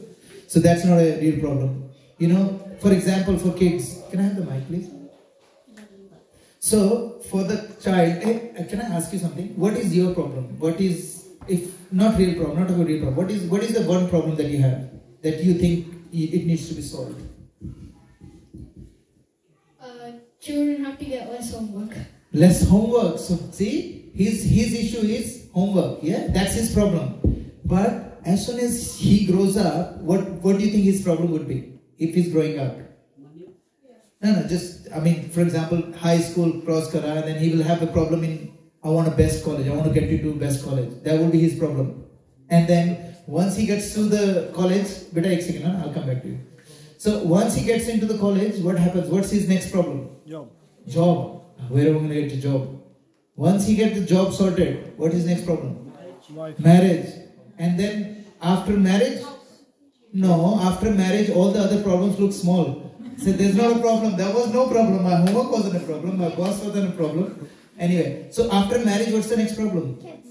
so that's not a real problem. You know, for example, for kids, can I have the mic, please? So for the child, can I ask you something? What is your problem? What is, if not real problem, not a real problem? What is the one problem that you have that you think it needs to be solved? Children have to get less homework. Less homework. So see, his issue is homework. Yeah, that's his problem. But as soon as he grows up, what do you think his problem would be if he's growing up? No, just, I mean, for example, high school cross kara, and then he will have a problem in, I want a best college, I want to get you to best college. That will be his problem. And then once he gets to the college, beta ek second, I'll come back to you. So once he gets into the college, what happens? What's his next problem? Job. Where am I going to get a job? Once he gets the job sorted, what is his next problem? Marriage. And then after marriage? No, after marriage all the other problems look small. So there's not a problem. There was no problem. My homework wasn't a problem. My boss wasn't a problem. Anyway, so after marriage, what's the next problem? Kids.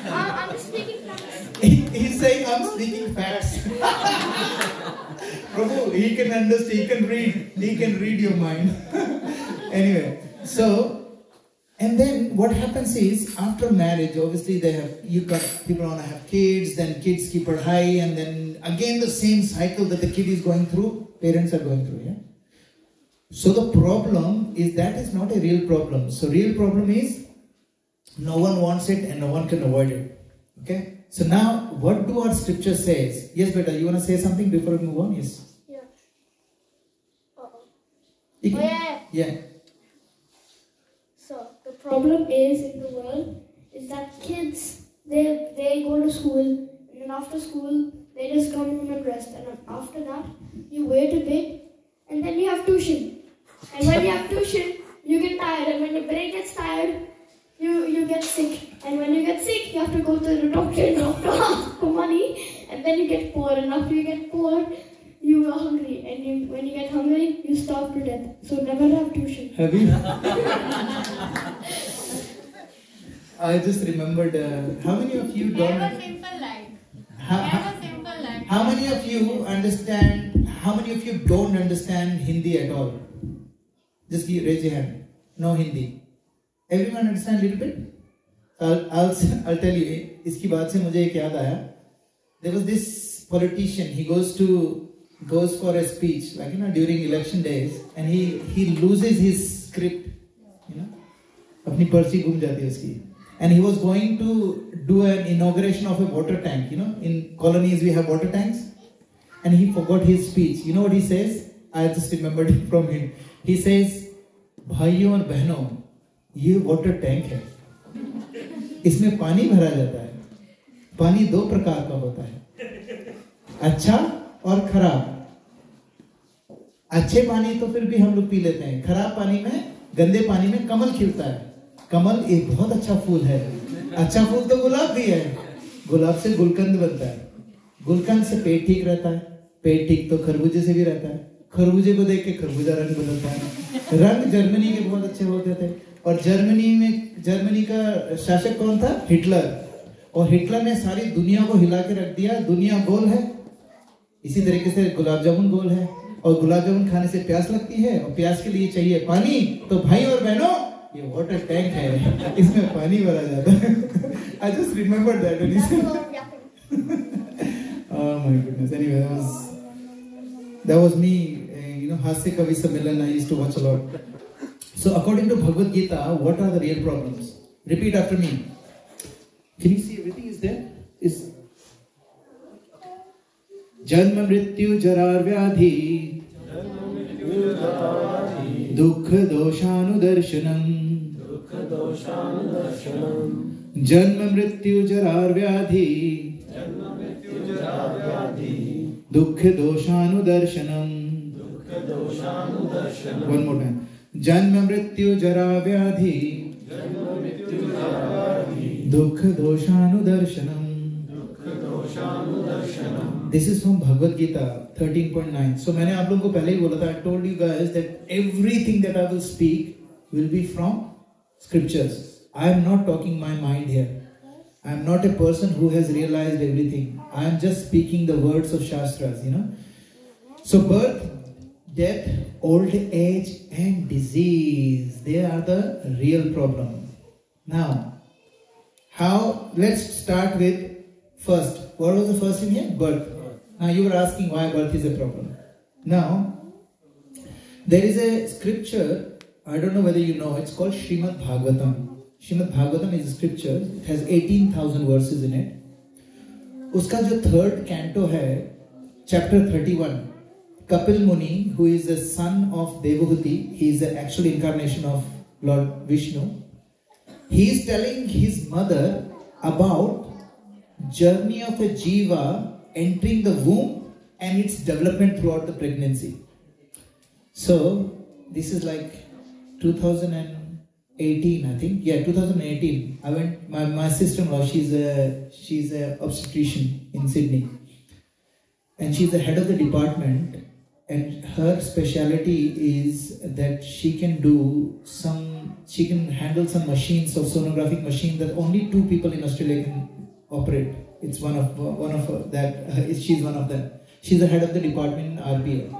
I'm speaking facts. He's saying I'm speaking facts. Prabhu, he can understand, he can read your mind. Anyway, so, and then what happens is, after marriage, obviously people want to have kids, then kids keep her high, and then again the same cycle that the kid is going through, parents are going through, yeah? So the problem is, that is not a real problem. So real problem is, no one wants it and no one can avoid it. Okay? So now, what do our scripture says? Yes, beta, you want to say something before we move on? Yes. Yeah. Yeah. problem is in the world is that kids, they go to school, and then after school, they just come home and rest. And then after that, you wait a bit, and then you have tuition. And when you have tuition, you get tired. And when your brain gets tired, you get sick. And when you get sick, you have to go to the doctor and doctor asks for money. And then you get poor. And after you get poor, you are hungry. And when you get hungry, you starve to death. So never have tuition. Have you? I just remembered, how many of you don't... Have a simple life. Have a simple life. How many of you understand, how many of you don't understand Hindi at all? Just raise your hand. No Hindi. Everyone understand a little bit? I'll tell you, iski baat se mujhe ek yaad aaya. There was this politician, he goes for a speech, like, during election days, and he loses his script, apni parchi gum jati hai uski. And he was going to do an inauguration of a water tank, in colonies we have water tanks. And he forgot his speech. You know what he says? I just remembered it from him. He says, भाइयों और बहनों, ये water tank है, इसमें पानी भरा जाता है. पानी दो प्रकार का होता है, अच्छा और खराब. अच्छे पानी तो फिर भी हम लोग पी लेते हैं, खराब पानी में, गंदे पानी में कमल खिलता है. कमल एक बहुत अच्छा फूल है. अच्छा फूल तो गुलाब भी है. गुलाब से गुलकंद बनता है. गुलकंद से पेट ठीक रहता है. पेट ठीक तो खरबूजे से भी रहता है. खरबूजे को देख के खरबूजा रंग बदलता है. रंग जर्मनी के बहुत अच्छे होते थे. और जर्मनी का शासक कौन था? हिटलर. और हिटलर ने सारी दुनिया को हिला के रख दिया. दुनिया गोल है. इसी तरीके से गुलाब जामुन गोल है. और गुलाब जामुन खाने से प्यास लगती है, और प्यास के लिए चाहिए पानी. तो भाई और बहनों, ये वाटर टैंक है, इसमें पानी भरा जाता है. I just remembered that when he said. Oh my goodness. Anyway, that was me. Hasya Kavi Sammelan I used to watch a lot. So according to Bhagavad Gita, what are the real problems? Repeat after me. Can you see everything is there? Is Janma Mrityu Jarar Vyadhi Dukha Doshanu Darshanam Janma Mrityu Jarar Vyadhi Dukha Doshanu Darshanam. One more time. Janma Mrityu Jara Vyadhi Dukha Doshanu Darshanam. This is from Bhagavad Gita 13.9. So मैंने आप लोगों को पहले ही बोला था, I told you guys that everything that I will speak will be from scriptures. I am not talking my mind here. I am not a person who has realized everything. I am just speaking the words of Shastras, So birth, death, old age and disease, they are the real problem. Now, let's start with first. What was the first in here? Birth. Now you were asking why birth is a problem. Now, there is a scripture, I don't know whether you know, it's called Srimad Bhagavatam. Srimad Bhagavatam is a scripture, it has 18,000 verses in it. Uska jo third canto hai, chapter 31, Kapil Muni, who is the son of Devahuti, he is the actual incarnation of Lord Vishnu. He is telling his mother about journey of a jiva entering the womb and its development throughout the pregnancy. So this is like 2018, I think. Yeah, 2018. I went. My sister-in-law. She's a obstetrician in Sydney, and she's the head of the department. And her speciality is that she can handle some machines of sonographic machine that only 2 people in Australia can operate. It's one of that. She's one of them. She's the head of the department in RBA.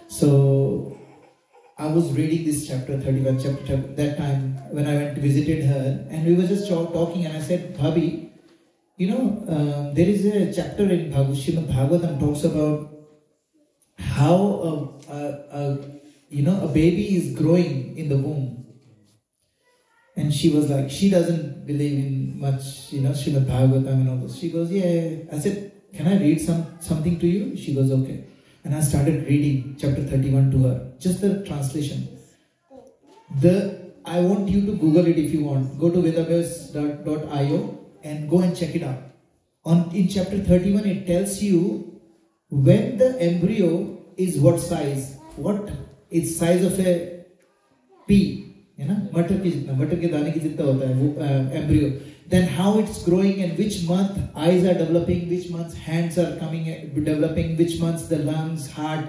So I was reading this chapter 31 chapter that time when I went to visited her, and we were just talking, and I said, Bhabi, there is a chapter in Srimad Bhagavatam talks about how a baby is growing in the womb. And she was like, she doesn't believe in much, Srimad Bhagavatam and all this. She goes, yeah. I said, can I read something to you? She goes, okay. And I started reading chapter 31 to her, just the translation. The I want you to Google it if you want. Go to vedabase.io and go and check it out. In chapter 31, it tells you when the embryo is what size. What is size of a pea? You know, मटर के दाने की जितना होता है वो embryo. Then how it's growing and which month eyes are developing, which months hands are developing, which months the lungs, heart.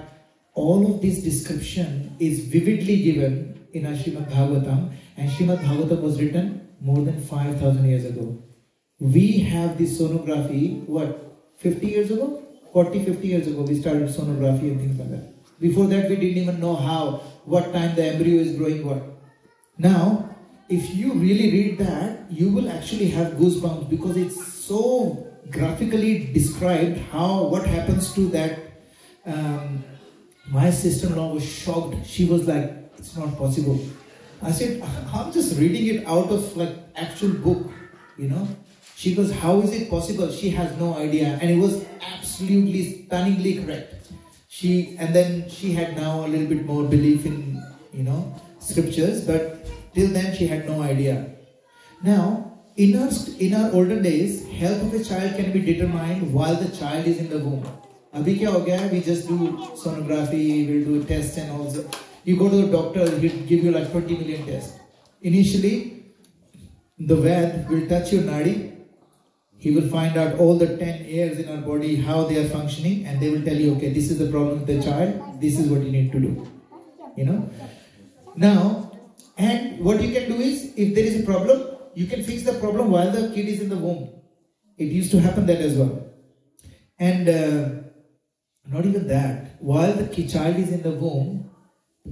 All of this description is vividly given in our Srimad Bhagavatam, and Srimad Bhagavatam was written more than 5,000 years ago. We have this sonography, 50 years ago? 40, 50 years ago we started sonography and things like that. Before that we didn't even know what time the embryo is growing what. Now, if you really read that, you will actually have goosebumps because it's so graphically described what happens to that. My sister-in-law was shocked. She was like, it's not possible. I said, I'm just reading it out of like actual book, you know. She goes, how is it possible? She has no idea. And it was absolutely stunningly correct. And then she had now a little bit more belief in, scriptures, but till then she had no idea. Now, in our olden days, health of a child can be determined while the child is in the womb. Abhi kya ho gaya? We just do sonography, we'll do tests and all that. You go to the doctor, he'll give you like 20 million tests. Initially, the Ved will touch your nadi. He will find out all the 10 hairs in our body, how they are functioning, and they will tell you, okay, this is the problem with the child, this is what you need to do. Now, and what you can do is, if there is a problem, you can fix the problem while the kid is in the womb. It used to happen that as well. And not even that, while the child is in the womb,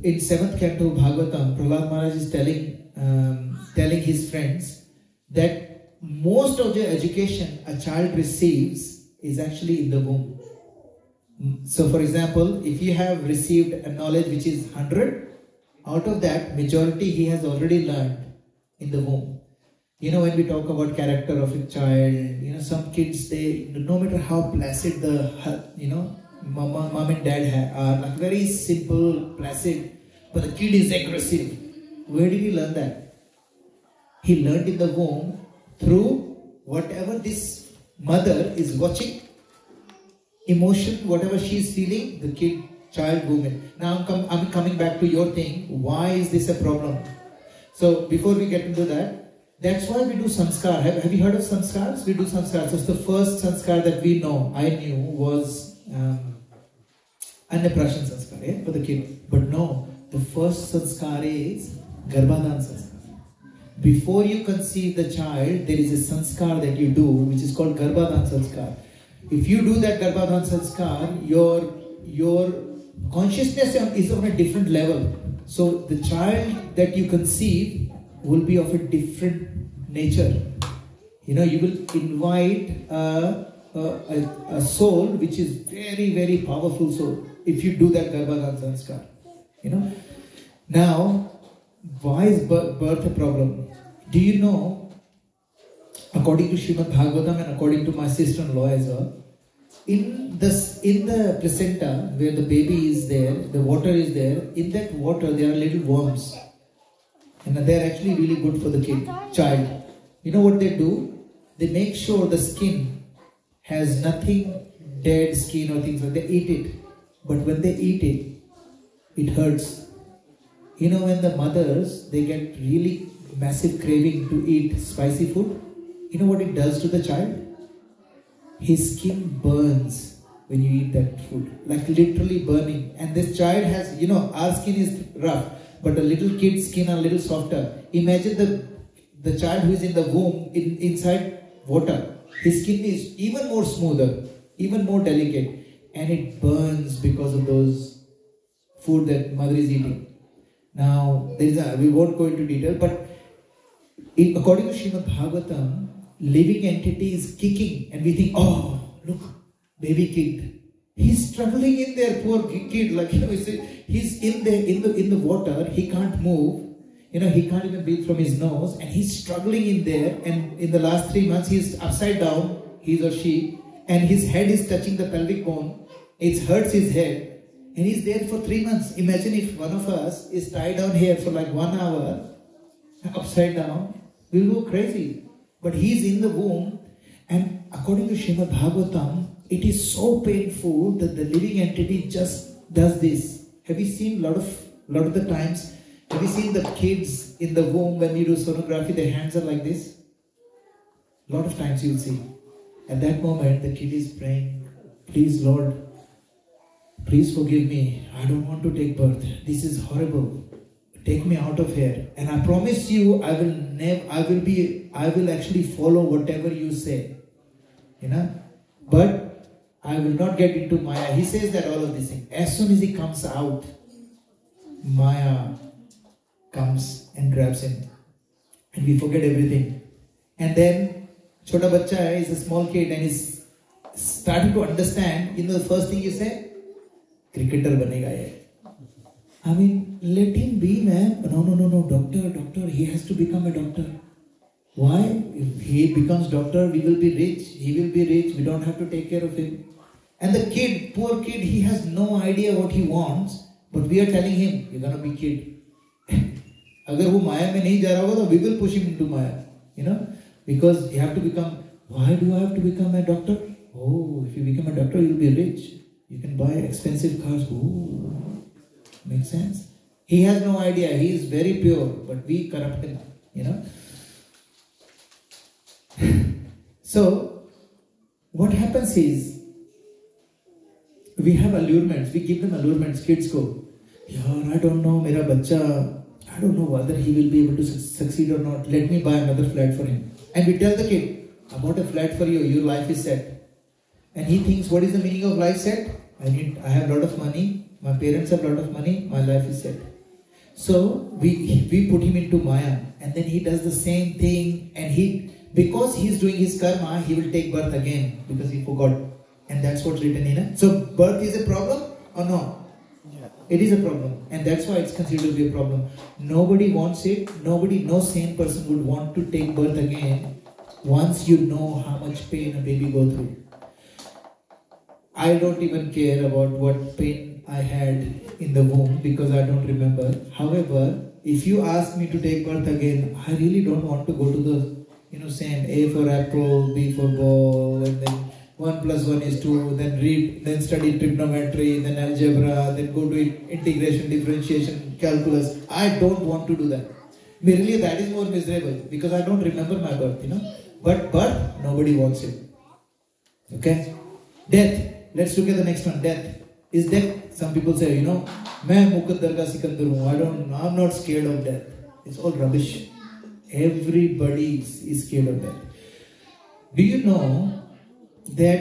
in 7th canto Bhagavatam, Prahlad Maharaj is telling his friends that most of the education a child receives is actually in the womb. So for example, if you have received a knowledge which is 100, out of that, majority he has already learned in the womb. When we talk about character of a child, some kids, they, no matter how placid the, mom and dad are, like very simple, placid, but the kid is aggressive. Where did he learn that? He learned in the womb through whatever this mother is watching, emotion, whatever she is feeling, the child, woman. Now I'm coming back to your thing. Why is this a problem? So before we get into that, that's why we do samskar. Have you heard of samskars? We do samskars. So the first samskar that I knew was Annaprashan sanskar, for the kid. But no, the first sanskar is Garbhadan sanskar. Before you conceive the child, there is a sanskar that you do, which is called Garbhadan sanskar. If you do that Garbhadan sanskar, your consciousness is on a different level. So the child that you conceive will be of a different nature. You will invite a soul which is very, very powerful soul if you do that Garbhadan sanskar. Now, why is birth a problem? Do you know, according to Srimad Bhagavatam and according to my sister-in-law as well, in the placenta where the baby is there, the water is there, in that water there are little worms. And they are actually really good for the child. You know what they do? They make sure the skin has nothing, dead skin or things like that. They eat it. But when they eat it, it hurts. When the mothers, they get really massive craving to eat spicy food, you know what it does to the child? His skin burns when you eat that food. Like literally burning. And this child has, our skin is rough, but a little kid's skin are a little softer. Imagine the child who is in the womb, inside water. His skin is even more smoother, even more delicate. And it burns because of those food that mother is eating. Now, we won't go into detail, but according to Srimad Bhagavatam, living entity is kicking, and we think, oh, look, baby kid. He's struggling in there, poor kid. Like he's in the water. He can't move. He can't even breathe from his nose, and he's struggling in there. And in the last 3 months, he's upside down, he or she, and his head is touching the pelvic bone. It hurts his head, and he's there for 3 months. Imagine if one of us is tied down here for like 1 hour, upside down, we'll go crazy. But he's in the womb, and according to Srimad Bhagavatam, it is so painful that the living entity just does this. Have you seen lot of the times? Have you seen the kids in the womb when you do sonography? Their hands are like this. Lot of times you'll see. At that moment, the kid is praying, "Please, Lord, please forgive me. I don't want to take birth. This is horrible. Take me out of here. And I promise you, I will actually follow whatever you say. You know? But I will not get into Maya." He says that all of these things. As soon as he comes out, Maya comes and grabs him. And we forget everything. And then, Chota Bachcha is a small kid and is starting to understand. You know the first thing you say? Cricketer banega ye. I mean, let him be, man. No, doctor, he has to become a doctor. Why? If he becomes doctor, we will be rich. He will be rich. We don't have to take care of him. And the kid, poor kid, he has no idea what he wants. But we are telling him, you're gonna be kid. Agar wo Maya mein nahi ja raha hoga, we will push him into Maya. You know? Because you have to become, why do I have to become a doctor? Oh, if you become a doctor, you'll be rich. You can buy expensive cars. Oh, makes sense. He has no idea. He is very pure, but we corrupt him. You know? So, what happens is, we have allurements. We give them allurements. Kids go, "Yaar, I don't know, mera bachcha, I don't know whether he will be able to succeed or not. Let me buy another flat for him." And we tell the kid, "I bought a flat for you. Your life is set." And he thinks, what is the meaning of life set? I have a lot of money. My parents have a lot of money. My life is set. So we put him into Maya, and then he does the same thing. And because he's doing his karma, he will take birth again because he forgot. And that's what's written in it. So birth is a problem or no? Yeah. It is a problem. And that's why it's considered to be a problem. Nobody wants it. No sane person would want to take birth again once you know how much pain a baby go through. I don't even care about what pain I had in the womb because I don't remember. However, if you ask me to take birth again, I really don't want to go to the, same A for apple, B for ball, and then 1 + 1 is 2, then study trigonometry, then algebra, then go to integration, differentiation, calculus. I don't want to do that. Really, that is more miserable because I don't remember my birth, But birth, nobody wants it. Okay? Death. Let's look at the next one. Death. Is death? Some people say, "Main Muqaddar ka Sikandar hu. I'm not scared of death." It's all rubbish. Everybody is scared of death. Do you know that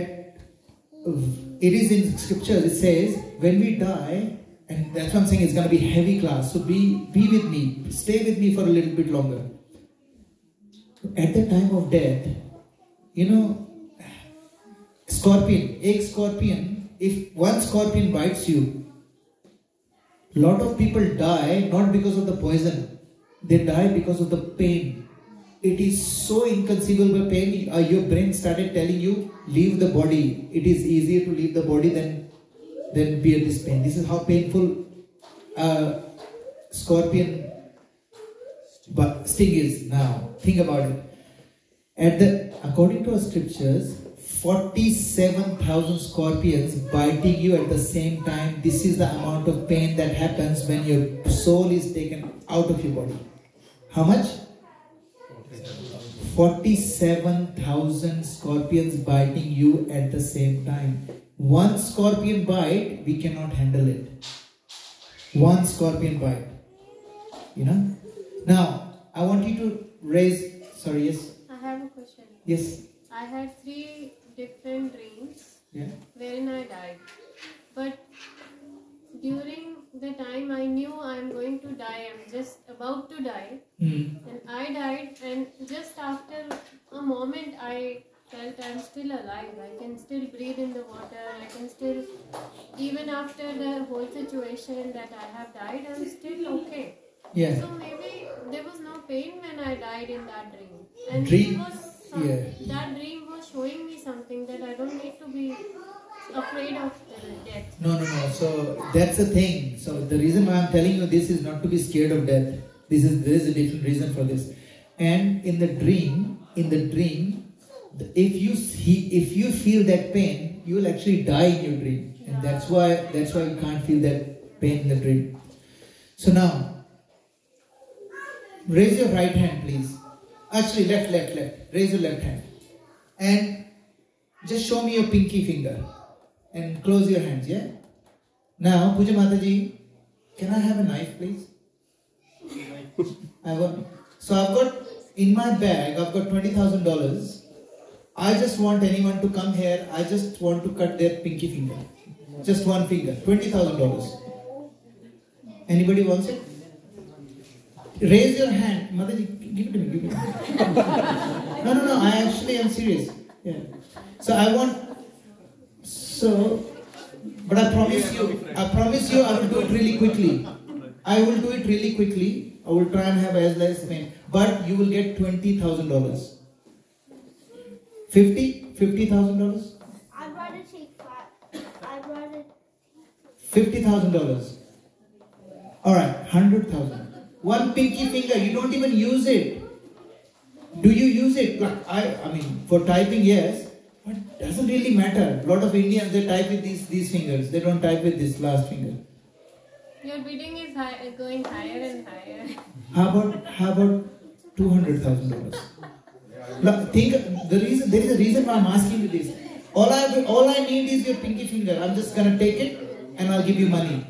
it is in scriptures? It says when we die, and that's what I'm saying. It's going to be heavy class. So be with me. Stay with me for a little bit longer. At the time of death, scorpion, if one scorpion bites you, lot of people die not because of the poison, they die because of the pain. It is so inconceivable pain, your brain started telling you, leave the body. It is easier to leave the body than bear this pain. This is how painful scorpion sting is now. Think about it. According to our scriptures, 47,000 scorpions biting you at the same time. This is the amount of pain that happens when your soul is taken out of your body. How much? 47,000 scorpions biting you at the same time. One scorpion bite, we cannot handle it. One scorpion bite. Now, I want you to raise... Sorry, yes? I have a question. Yes. I had 3 different dreams wherein I died. But during the time I knew I'm going to die, I'm just about to die, and I died, and just after a moment I felt I'm still alive. I can still breathe in the water. I can still, even after the whole situation that I have died, I'm still okay. Yeah. So maybe there was no pain when I died in that dream. And that dream was showing me something that I don't need to be afraid of death. No. So that's the thing. So the reason why I'm telling you this is not to be scared of death. There is a different reason for this. And in the dream, if you feel that pain, you will actually die in your dream, and that's why you can't feel that pain in the dream. So now, raise your right hand, please. Actually, left. Raise your left hand, and just show me your pinky finger, and close your hands. Yeah. Now, Puja Mataji, can I have a knife, please? So I've got in my bag, I've got $20,000. I just want anyone to come here. I just want to cut their pinky finger. Just one finger. $20,000. Anybody wants it? Raise your hand. Mataji, give it to me. Give it to me. No. I actually am serious. Yeah. So I want. But I promise you, I will do it really quickly. I will try and have as less pain. But you will get $20,000. $50,000? I'd rather take $50,000. Alright, $100,000. One pinky finger, you don't even use it. Do you use it? Like, I mean, for typing, yes. But it doesn't really matter. A lot of Indians, they type with these fingers. They don't type with this last finger. Your bidding is going higher and higher. How about $200,000? Think there is a reason why I'm asking you this. All I need is your pinky finger. I'm just gonna take it and I'll give you money.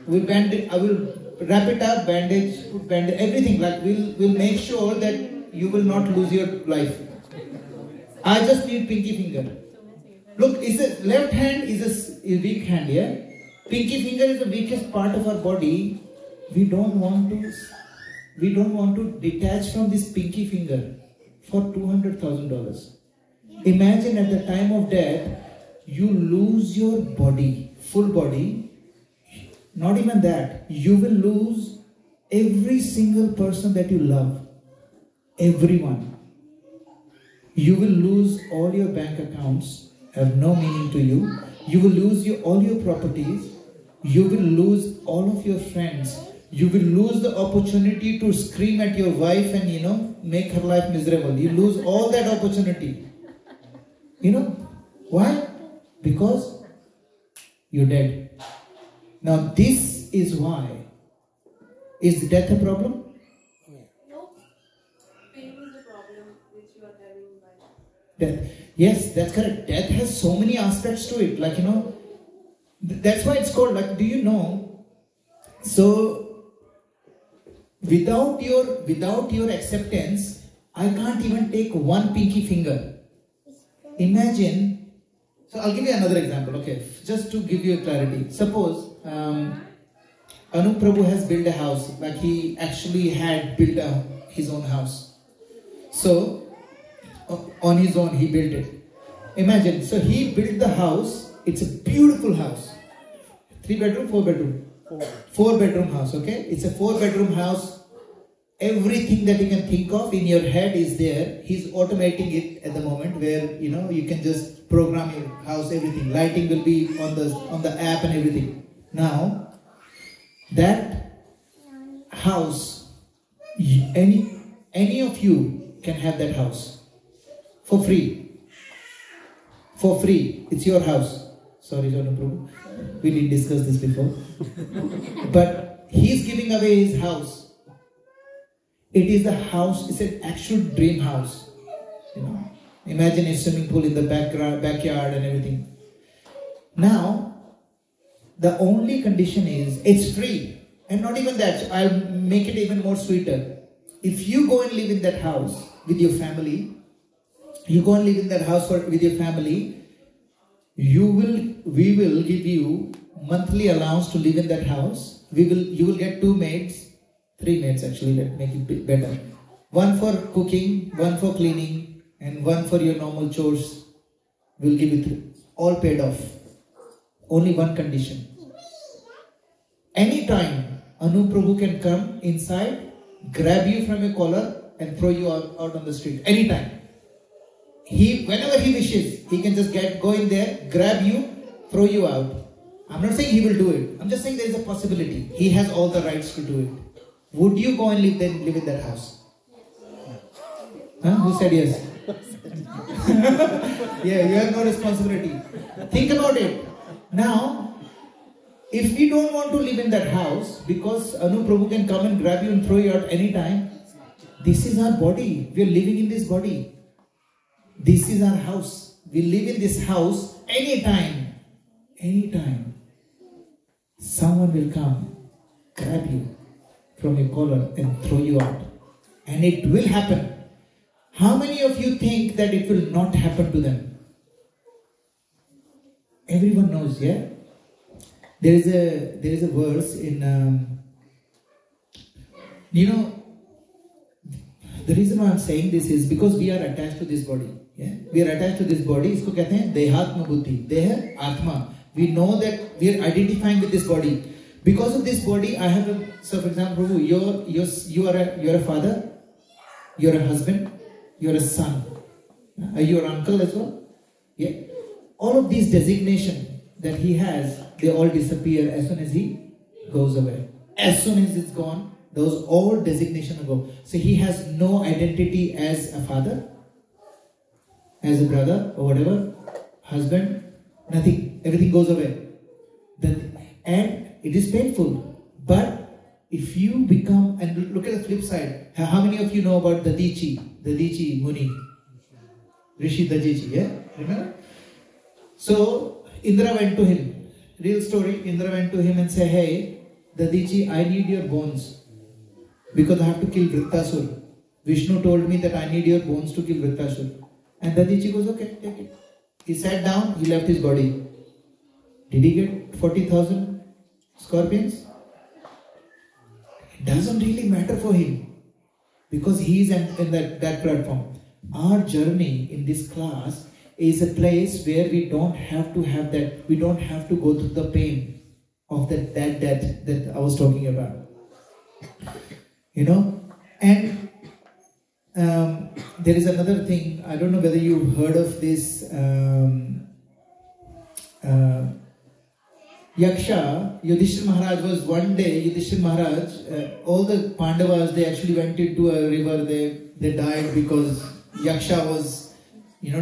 I will wrap it up, bandage, put bandage, everything. Like we'll make sure that you will not lose your life. I just need pinky finger. Look, left hand is a weak hand, yeah? Pinky finger is the weakest part of our body. We don't want to detach from this pinky finger for $200,000. Imagine at the time of death, you lose your body, full body. Not even that, you will lose every single person that you love. Everyone. You will lose all your bank accounts, have no meaning to you. You will lose all your properties. You will lose all of your friends. You will lose the opportunity to scream at your wife and, make her life miserable. You lose all that opportunity. Why? Because you're dead. Now this is why. Is death a problem? Death. Yes, that's correct. Death has so many aspects to it. That's why it's called, do you know? So, without your acceptance, I can't even take one pinky finger. Imagine. So, I'll give you another example, okay? Just to give you a clarity. Suppose, Anup Prabhu has built a house. He actually had built his own house. So, on his own, he built it. Imagine, so he built the house. It's a beautiful house. 3 bedroom, 4 bedroom? 4 bedroom house, okay? It's a 4 bedroom house. Everything that you can think of in your head is there. He's automating it at the moment where, you can just program your house, everything. Lighting will be on the app and everything. Now, that house, any of you can have that house. For free. For free. It's your house. Sorry, John Prabhu. We didn't discuss this before. But he's giving away his house. It is the house, it's an actual dream house. Imagine a swimming pool in the backyard and everything. Now, the only condition is, it's free. And not even that, I'll make it even more sweeter. If you go and live in that house with your family, we will give you monthly allowance to live in that house. You will get 2 maids, 3 maids actually, let's make it better. One for cooking, one for cleaning, and one for your normal chores. We'll give you 3. All paid off. Only one condition. Anytime, Anup Prabhu can come inside, grab you from your collar, and throw you out on the street. Anytime. Whenever he wishes, he can just go in there, grab you, throw you out. I'm not saying he will do it. I'm just saying there is a possibility. He has all the rights to do it. would you go and live in that house? Huh? Who said yes? Yeah, you have no responsibility. Think about it. Now, if we don't want to live in that house because Anu Prabhu can come and grab you and throw you out anytime, this is our body. We are living in this body. This is our house. We live in this house anytime. Anytime. Someone will come, grab you from your collar and throw you out. And it will happen. How many of you think that it will not happen to them? Everyone knows, yeah? There is a verse in, the reason why I'm saying this is because we are attached to this body. Yeah? We are attached to this body. Isko kehte hain Dehatma Buddhi. Deha Atma. We know that we are identifying with this body. Because of this body, I have a, so for example, Prabhu, you're a father, you're a husband, you're a son. Are you an uncle as well? Yeah. All of these designations that he has, they all disappear as soon as he goes away. As soon as it's gone, those all designations go. So he has no identity as a father, as a brother or whatever, husband, nothing. Everything goes away. And it is painful. But if you become, and look at the flip side, how many of you know about the Dadichi Muni? Rishi Dadichi, yeah? Remember? So Indra went to him. Real story, Indra went to him and said, hey, Dadichi, I need your bones because I have to kill Vrittasur. Vishnu told me that I need your bones to kill Vrittasur. And Dadichi goes, okay, take it. He sat down, he left his body. Did he get 40,000 scorpions? It doesn't really matter for him because he is in that platform. Our journey in this class is a place where we don't have to have that, we don't have to go through the pain of that death that I was talking about. And there is another thing, I don't know whether you've heard of this Yaksha. Yudhishthira Maharaj was one day, Yudhishthira Maharaj, all the Pandavas, they actually went into a river, they died because Yaksha was,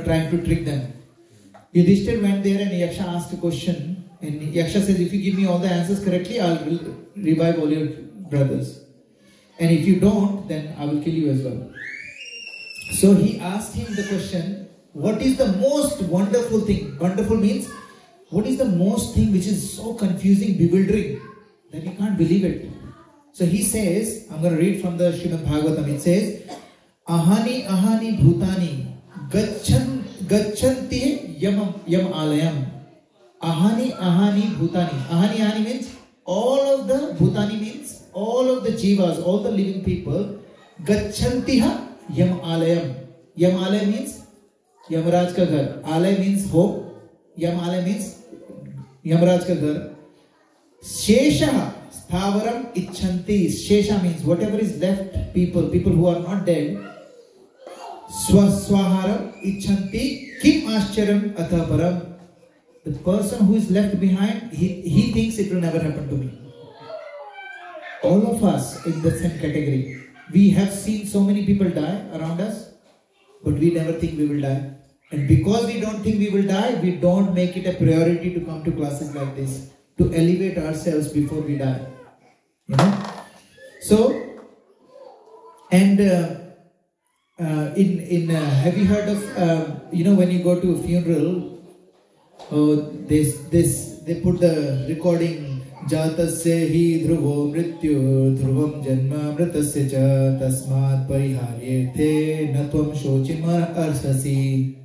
trying to trick them. Yudhishthira went there and Yaksha asked a question, and Yaksha says, if you give me all the answers correctly, I will revive all your brothers. And if you don't, then I will kill you as well. So he asked him the question, what is the most wonderful thing? Wonderful means, what is the most thing which is so confusing, bewildering, that you can't believe it? So he says, I'm going to read from the Srimad Bhagavatam. It says, Ahani ahani bhutani gachanti yam alayam. Ahani ahani bhutani. Ahani means all of the bhutani means all of the jivas, all the living people. Gachantiha yam alayam. Yam alayam means Yamaraj ka ghar. Alay means home. Yam alay means Yamaraj ka ghar. Shesha sthavaram icchanti. Shesha means whatever is left, people who are not dead. Swaswaharam icchanti kim ascharam athaparam. The person who is left behind, he thinks it will never happen to me. All of us in the same category. We have seen so many people die around us, but we never think we will die. And because we don't think we will die, we don't make it a priority to come to classes like this, to elevate ourselves before we die. So, and have you heard of, when you go to a funeral, they put the recording, Jatasya hi dhruvo mrityu dhruvam janma mritasya cha tasmat pariharyete natvam shochima arshasi.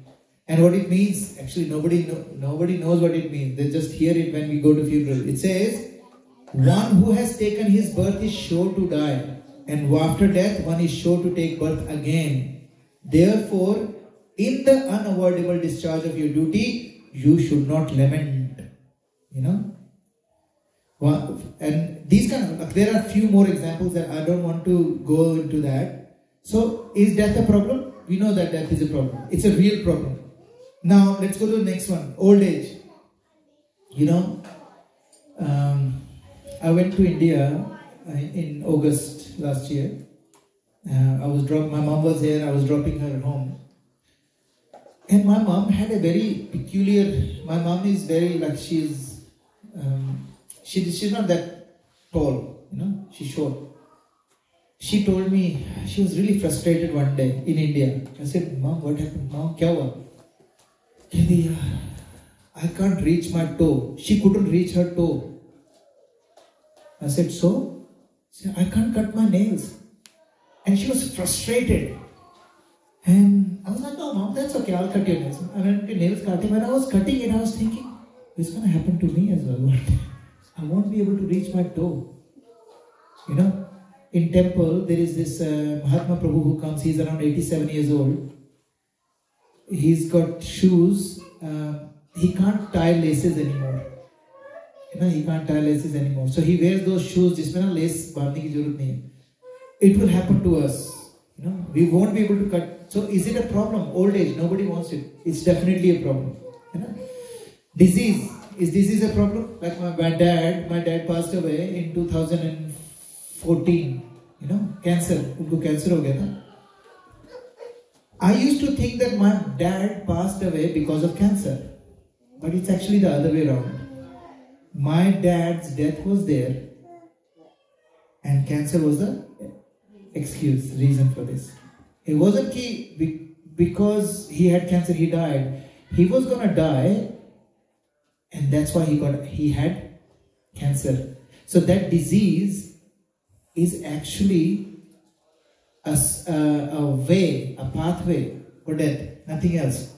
And what it means, actually nobody knows what it means. They just hear it when we go to funeral. It says, one who has taken his birth is sure to die, and after death one is sure to take birth again. Therefore, in the unavoidable discharge of your duty, you should not lament. And these there are a few more examples that I don't want to go into that. So, is death a problem? We know that death is a problem. It's a real problem. Now, let's go to the next one. Old age. I went to India in August last year. My mom was there, I was dropping her home. And my mom had a very peculiar, my mom is very like she's not that tall, she's short. She told me she was really frustrated one day in India. I said, Mom, what happened? Mom, kya hua? I can't reach my toe. She couldn't reach her toe. I said, so? She said, I can't cut my nails. And she was frustrated. And I was like, no, Mom, that's okay. I'll cut your nails. I went to nails cutting. When I was cutting it, I was thinking, it's going to happen to me as well. I won't be able to reach my toe. In temple, there is this Mahatma Prabhu who comes. He's around 87 years old. He's got shoes. He can't tie laces anymore. He can't tie laces anymore. So he wears those shoes. Jisme na lace bandhne ki zarurat nahi hai. It will happen to us. We won't be able to cut. So is it a problem? Old age, nobody wants it. It's definitely a problem. Disease. Is disease a problem? Like my dad passed away in 2014. Cancer. Unko cancer ho gaya tha. I used to think that my dad passed away because of cancer. But it's actually the other way around. My dad's death was there. And cancer was the reason for this. It wasn't because he had cancer, he died. He was going to die, and that's why he had cancer. So that disease is actually a pathway for death, nothing else.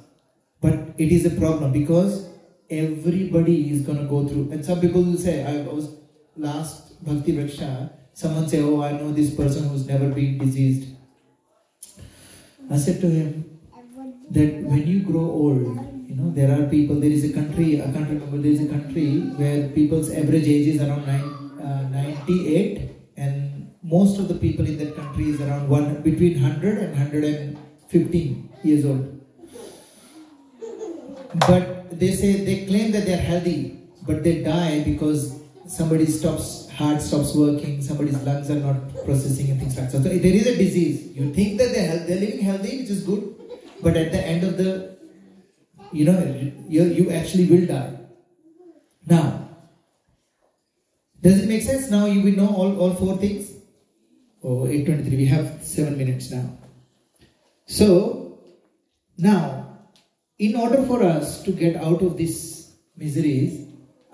But it is a problem because everybody is going to go through. And some people will say, I was last Bhakti Vriksha, someone say, oh, I know this person who's never been diseased. I said to him that when you grow old, there are people, there is a country, I can't remember, there is a country where people's average age is around 98, and most of the people in that country is around between 100 and 115 years old. But they claim that they are healthy, but they die because somebody's heart stops working, somebody's lungs are not processing and things like that. So there is a disease. You think that they're living healthy, which is good, but at the end of the, you actually will die. Now, does it make sense? Now you will know all four things? Oh, 8:23, we have 7 minutes now. So, now, in order for us to get out of these miseries,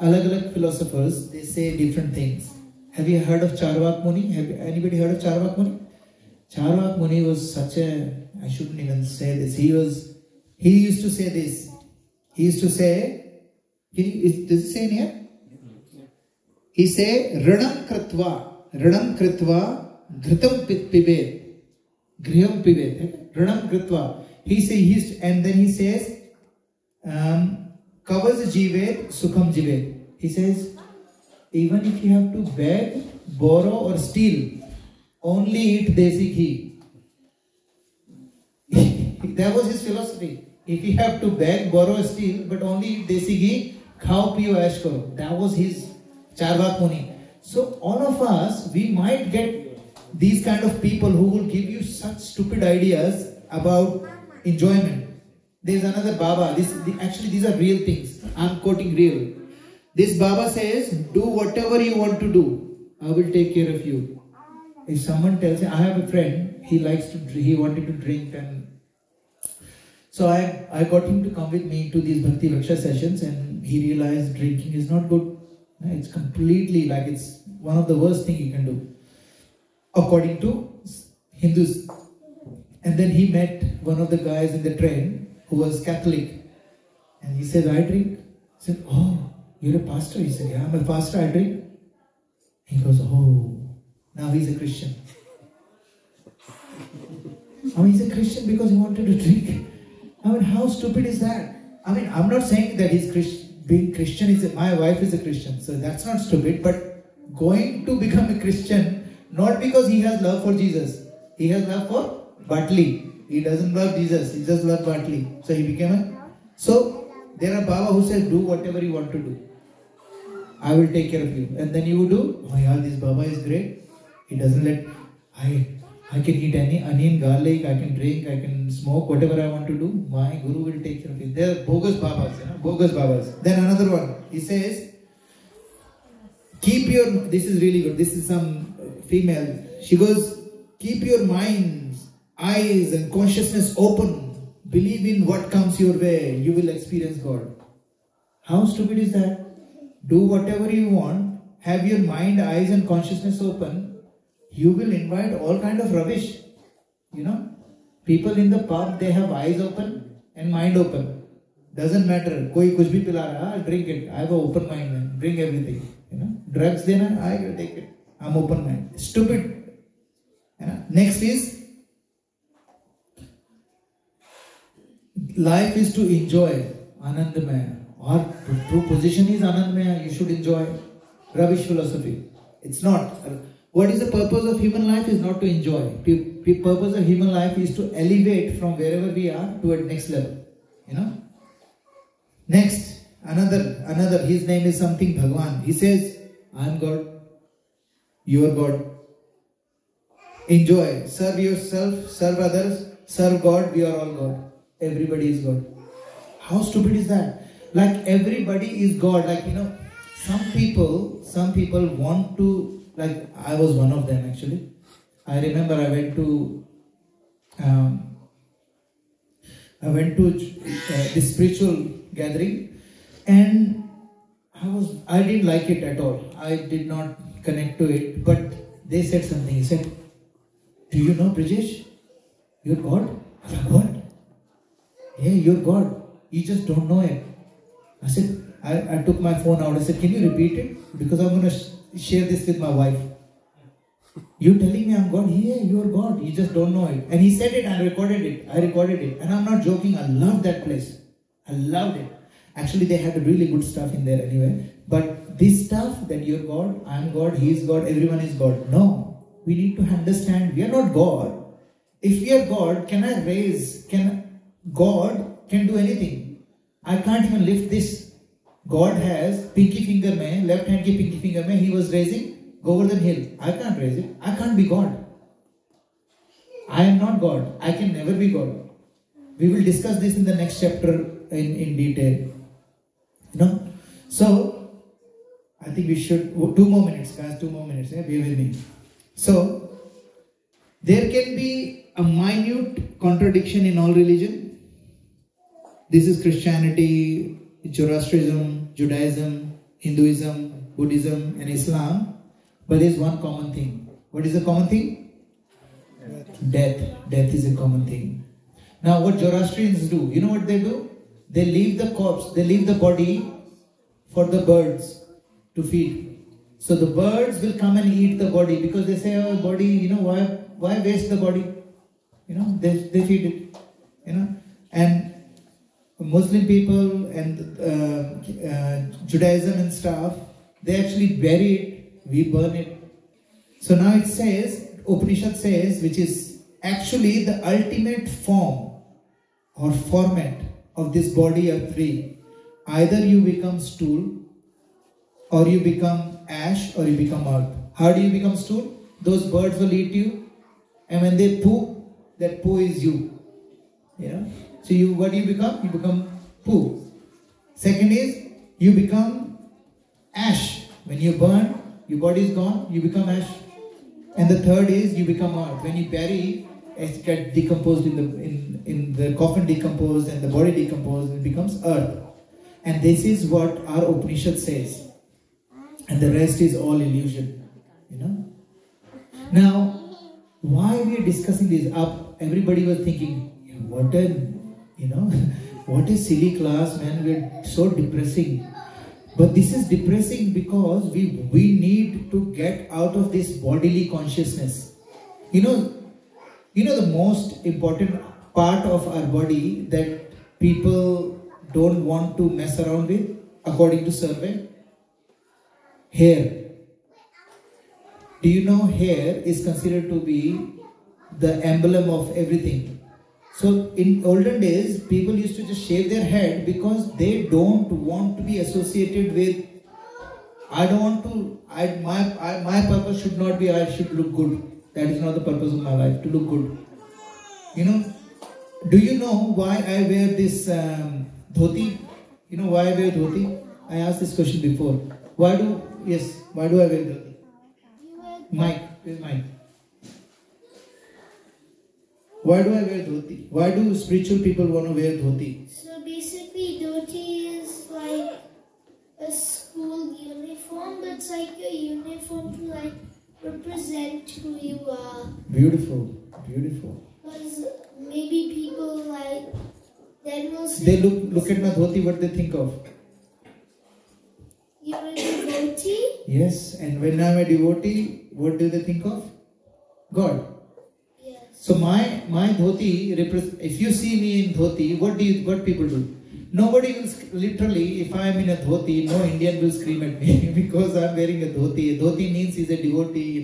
alag philosophers, they say different things. Have you heard of Charvak Muni? Anybody heard of Charvak Muni? Charvak Muni was I shouldn't even say this. He used to say this. He used to say, does it say in here? He say, Ranam kritva, ghritam pibet, griham pibet. Ranam kritva. And then he says, kavaz jivet, sukham jivet. He says, even if you have to beg, borrow or steal, only eat desi ghee. That was his philosophy. If you have to beg, borrow or steal, but only eat desi ghee, khao piyo ash karo. That was his Charvak Muni. So all of us, we might get these kind of people who will give you such stupid ideas about enjoyment. There's another Baba. Actually, these are real things. I'm quoting real. This Baba says, do whatever you want to do. I will take care of you. If someone tells me, I have a friend, he wanted to drink, and so I got him to come with me to these Bhakti Vriksha sessions, and he realized drinking is not good. It's completely it's one of the worst things you can do, according to Hindus. And then he met one of the guys in the train who was Catholic, and he said, I drink. I said, oh, you're a pastor? He said, yeah, I'm a pastor, I drink. He goes, oh, now he's a Christian. He's a Christian because he wanted to drink. How stupid is that? I'm not saying that he's being Christian, my wife is a Christian, so that's not stupid, but going to become a Christian, not because he has love for Jesus, he has love for Bartley. He doesn't love Jesus, he just loves Bartley. So he became So there are Baba who says, do whatever you want to do. I will take care of you. And then you would do, oh yeah, this Baba is great. He doesn't let, I can eat any onion, garlic, I can drink, I can smoke, whatever I want to do. My Guru will take care of it. They are bogus Babas, bogus Babas. Then another one, he says, keep your, this is really good, this is some female, she goes, keep your minds, eyes and consciousness open. Believe in what comes your way, you will experience God. How stupid is that? Do whatever you want, have your mind, eyes and consciousness open, you will invite all kind of rubbish. People in the pub, they have eyes open and mind open. Doesn't matter. Koi kuch bhi pila raha, I'll drink it. I have an open mind, man. Drink everything. Drugs dena, I will take it. I'm open mind. Stupid. Next is, life is to enjoy. Anandamaya. Our true position is Anandamaya. You should enjoy. Rubbish philosophy. It's not. What is the purpose of human life is not to enjoy. The purpose of human life is to elevate from wherever we are to a next level. Next, another, his name is something Bhagwan. He says, I am God, you are God. Enjoy, serve yourself, serve others, serve God, we are all God. Everybody is God. How stupid is that? Like everybody is God. Like, some people want to, like I was one of them actually. I remember I went to this spiritual gathering, and I didn't like it at all. I did not connect to it, but they said something. He said, do you know Brijesh? You're God? I said, what? Yeah, you're God. You just don't know it. I said, I took my phone out. I said, can you repeat it? Because I'm going to share this with my wife. You telling me I'm God? Yeah, you're God. You just don't know it. And he said it and I recorded it. And I'm not joking. I loved that place. I loved it. Actually, they had really good stuff in there anyway. But this stuff that you're God, I'm God, he is God, everyone is God. No. We need to understand we are not God. If we are God, God can do anything. I can't even lift this. God has pinky finger mein, left hand ki pinky finger mein, he was raising Govardhan Hill. I can't raise it. I can't be God. I am not God. I can never be God. We will discuss this in the next chapter in detail. So, I think we should, 2 more minutes guys, 2 more minutes, be with me. So, there can be a minute contradiction in all religion. This is Christianity, Zoroastrianism, Judaism, Hinduism, Buddhism and Islam. But there is one common thing. What is the common thing? Death. Death is a common thing. Now what Zoroastrians do, you know what they do? They leave the corpse, they leave the body for the birds to feed. So the birds will come and eat the body because they say, oh body, why waste the body? They feed it. And Muslim people and Judaism and stuff, they actually bury it, we burn it. So now it says, Upanishad says, which is actually the ultimate form or format of this body are 3. Either you become stool, or you become ash, or you become earth. How do you become stool? Those birds will eat you, and when they poo, that poo is you. So what do you become? You become poo. Second is, you become ash. When you burn, your body is gone, you become ash. And the third is, you become earth. When you bury, it gets decomposed in the coffin decomposed and the body decomposed, it becomes earth. And this is what our Upanishad says. And the rest is all illusion. Now, why we are discussing this up? Everybody was thinking, what a silly class, man. We're so depressing. But this is depressing because we need to get out of this bodily consciousness. The most important part of our body that people don't want to mess around with, according to survey? Hair. Do you know hair is considered to be the emblem of everything? So in olden days, people used to just shave their head because they don't want to be associated with I don't want to. My purpose should not be I should look good. That is not the purpose of my life, to look good. You know, do you know why I wear this dhoti? You know why I wear dhoti? I asked this question before. Why do I wear dhoti? Mike, where's Mike? Why do I wear dhoti? Why do spiritual people want to wear dhoti? So basically, dhoti is like a school uniform, but it's like a uniform to like represent who you are. Beautiful, beautiful. Because maybe people like then will say They look at my dhoti, what they think of? you're a devotee. Yes, and when I'm a devotee, what do they think of? God. Yes. So my dhoti if you see me in dhoti, what people do? Nobody will literally, if I am in a dhoti, no Indian will scream at me because I am wearing a dhoti. A dhoti means he's a devotee,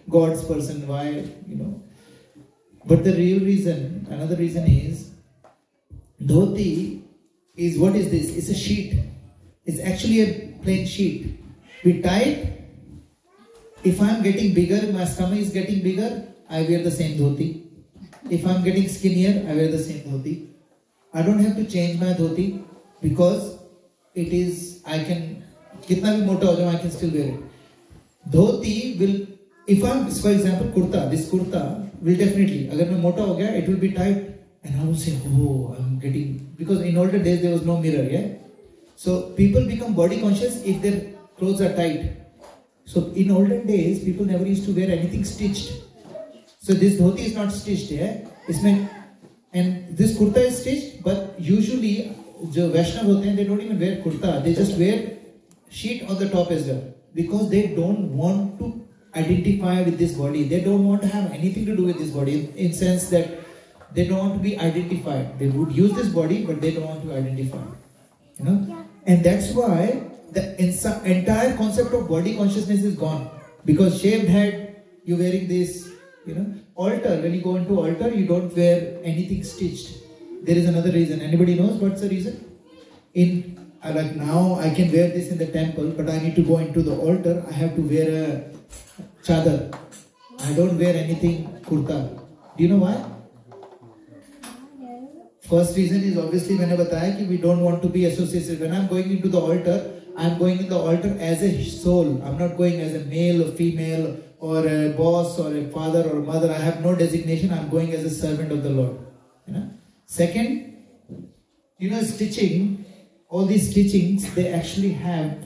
God's person. Why, But the real reason, another reason is, dhoti is, what is this? It's a sheet. It's actually a plain sheet. We tie it. If I am getting bigger, my stomach is getting bigger, I wear the same dhoti. If I am getting skinnier, I wear the same dhoti. I don't have to change my dhoti because it is, I can, kitna bhi mota ho jaye, I can still wear it. Dhoti will, if I'm, for example, kurta, this kurta will definitely, agar main mota ho gaya, it will be tight and I will say, oh, I'm getting, because in older days there was no mirror, yeah? So people become body conscious if their clothes are tight. So in olden days, people never used to wear anything stitched. So this dhoti is not stitched, yeah? And this kurta is stitched, but usually, jo Vaishnav hote hain, they don't even wear kurta. They just wear sheet on the top as well. Because they don't want to identify with this body. They don't want to have anything to do with this body. In sense that they don't want to be identified. They would use this body, but they don't want to identify. And that's why the entire concept of body consciousness is gone. Because shaved head, you're wearing this, altar. When you go into altar, you don't wear anything stitched. There is another reason. Anybody knows what's the reason? Like now, I can wear this in the temple, but I need to go into the altar. I have to wear a chadar. I don't wear anything kurta. Do you know why? First reason is obviously when I bataya ki we don't want to be associated. When I'm going into the altar, I'm going in the altar as a soul. I'm not going as a male or female or a boss or a father or a mother. I have no designation. I'm going as a servant of the Lord. Second, stitching, all these stitchings, they actually have,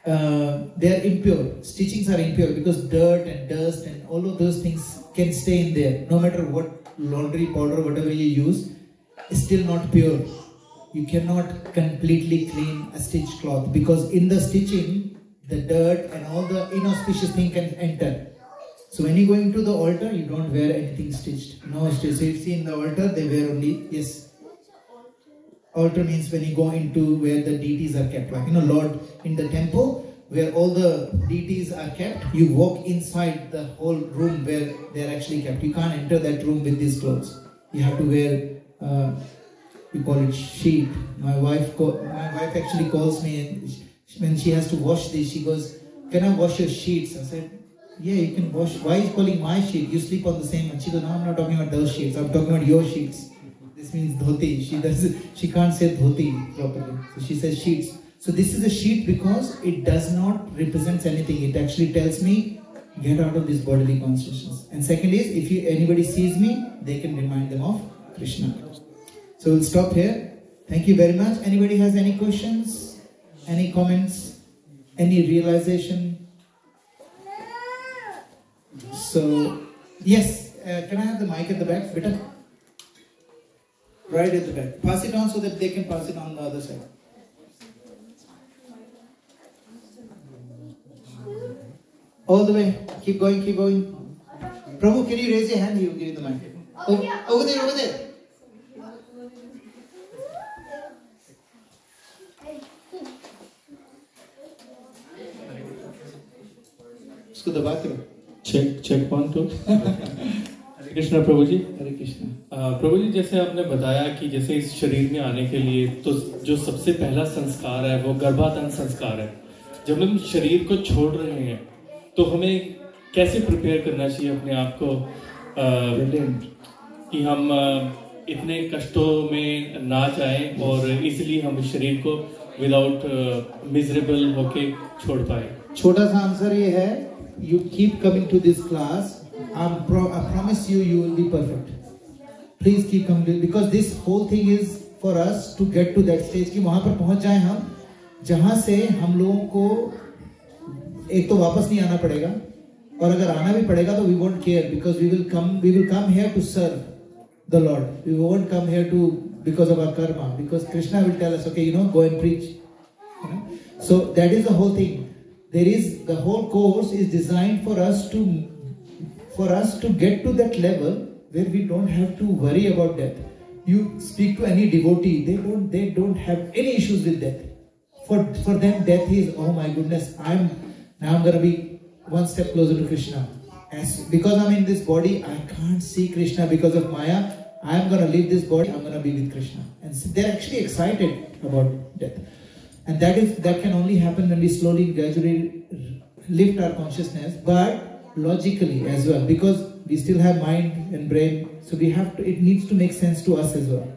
they are impure. Stitchings are impure because dirt and dust and all of those things can stay in there. No matter what laundry powder, whatever you use, is still not pure. You cannot completely clean a stitched cloth because in the stitching, the dirt and all the inauspicious thing can enter. So when you go into the altar, you don't wear anything stitched. No stitch. So you see in the altar, they wear only, yes. Altar means when you go into where the deities are kept. Like, Lord, in the temple, where all the deities are kept, you walk inside the whole room where they are actually kept. You can't enter that room with these clothes. You have to wear, we call it sheet. My wife actually calls me and when she has to wash this, she goes, can I wash your sheets? I said, yeah, you can wash. Why is calling my sheet? You sleep on the same one. She goes, no, I'm not talking about those sheets. I'm talking about your sheets. This means dhoti. She can't say dhoti properly. So she says sheets. So this is a sheet because it does not represent anything. It actually tells me, get out of this bodily consciousness. And second is, if anybody sees me, they can remind them of Krishna. So we'll stop here. Thank you very much. Anybody has any questions? Any comments? Any realization? So, yes, can I have the mic at the back, Beta? Right at the back. Pass it on so that they can pass it on the other side. All the way. Keep going, keep going. Prabhu, can you raise your hand? He will give you the mic. Over there, over there. इसको दबा के check 1 2 हरे कृष्णा प्रभु जी। हरे कृष्णा। प्रभु जी, जैसे आपने बताया कि जैसे इस शरीर में आने के लिए तो जो सबसे पहला संस्कार है वो गर्भाधान संस्कार है। जब हम शरीर को छोड़ रहे हैं तो हमें कैसे प्रिपेयर करना चाहिए अपने आप को कि हम इतने कष्टों में ना जाएं और इजीली हम इस शरीर को विदाउट मिजरेबल होके छोड़ पाए। छोटा सा आंसर ये है, you keep coming to this class. I promise you, you will be perfect. Please keep coming because this whole thing is for us to get to that stage कि वहाँ पर पहुँच जाएं हम, जहाँ से हम लोगों को एक तो वापस नहीं आना पड़ेगा और अगर आना भी पड़ेगा तो we won't care because we will come here to serve the Lord. We won't come here to because of our karma, because Krishna will tell us, okay, go and preach. So that is the whole thing. The whole course is designed for us to get to that level where we don't have to worry about death. You speak to any devotee, they don't have any issues with death. For them, death is, oh my goodness, I'm going to be one step closer to Krishna. Because I'm in this body, I can't see Krishna because of Maya. I'm going to leave this body, I'm going to be with Krishna. And so they're actually excited about death. And that can only happen when we slowly, gradually lift our consciousness, but logically as well, because we still have mind and brain, so it needs to make sense to us as well.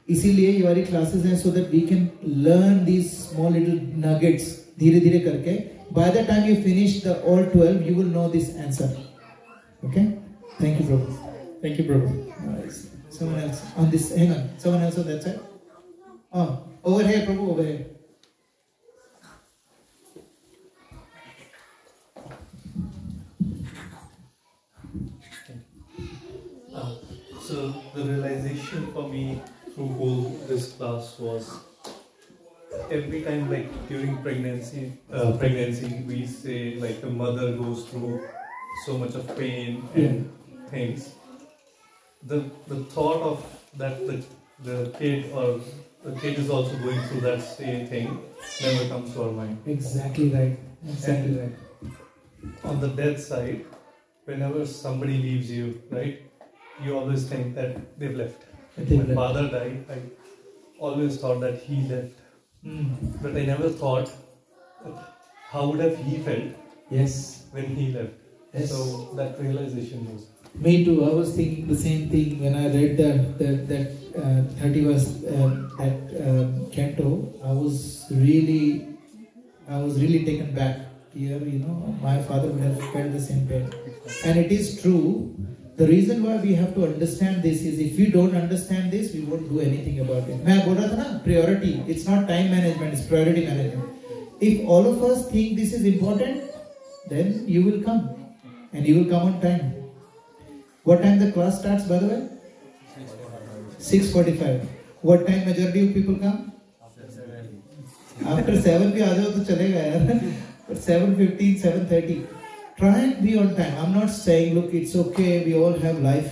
इसीलिए ये वाली classes हैं so that we can learn these small little nuggets धीरे धीरे करके. By the time you finish the all 12, you will know this answer. Okay? Thank you, Prabhu. Thank you, Prabhu. Nice. Someone else on this. Hang on. Someone else on that side. Oh, over here, Prabhu. Over here. So the realization for me through this class was every time, like during pregnancy we say like the mother goes through so much of pain and things. The thought of that the kid or the kid is also going through that same thing never comes to our mind. Exactly right. Exactly right. On the death side, whenever somebody leaves you, right, you always think that they've left. My father died, I always thought that he left. But I never thought how would have he felt when he left. Yes. So that realization was. Me too. I was thinking the same thing when I read that 30 verse canto. I was really taken back. Here, my father would have felt the same pain. And it is true. The reason why we have to understand this is if we don't understand this, we won't do anything about it. मैं बोल रहा था ना, priority. It's not time management, it's priority management. If all of us think this is important, then you will come. And you will come on time. What time the class starts, by the way? 6:45. What time majority of people come? After 7 भी आ जाओ तो चलेगा यार. But 7:15, 7:30. Try and be on time. I'm not saying, look, it's okay, we all have life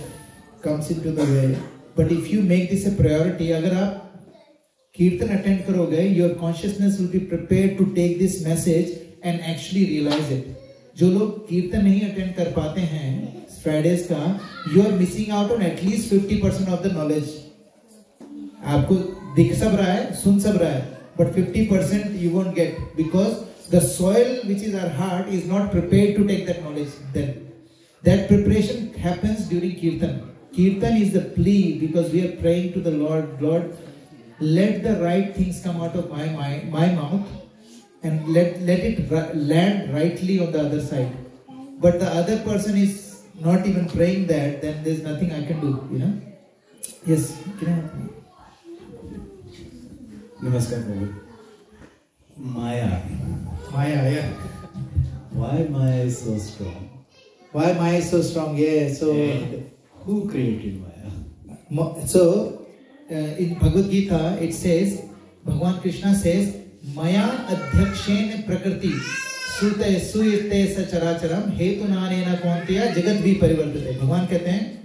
comes into the way. But if you make this a priority, अगर आप कीर्तन attend करोगे, your consciousness will be prepared to take this message and actually realize it. जो लोग कीर्तन नहीं attend कर पाते हैं Fridays का, you are missing out on at least 50% of the knowledge. आपको दिख सब रहा है, सुन सब रहा है, but 50% you won't get because the soil which is our heart is not prepared to take that knowledge. Then that preparation happens during kirtan. Kirtan is the plea because we are praying to the Lord. Lord, let the right things come out of my mind, my mouth, and let it land rightly on the other side. But the other person is not even praying that, then there's nothing I can do. Yes. Namaskar, Prabhu. Maya, yeah. Why Maya is so strong? Why Maya is so strong? Yeah, so... Who created Maya? So, in Bhagavad Gita, it says, Bhagavan Krishna says, Maya adhyakshen prakriti sute suyate sacharacharam hetunanena kaunteya jagat vi parivartate. भगवान कहते हैं,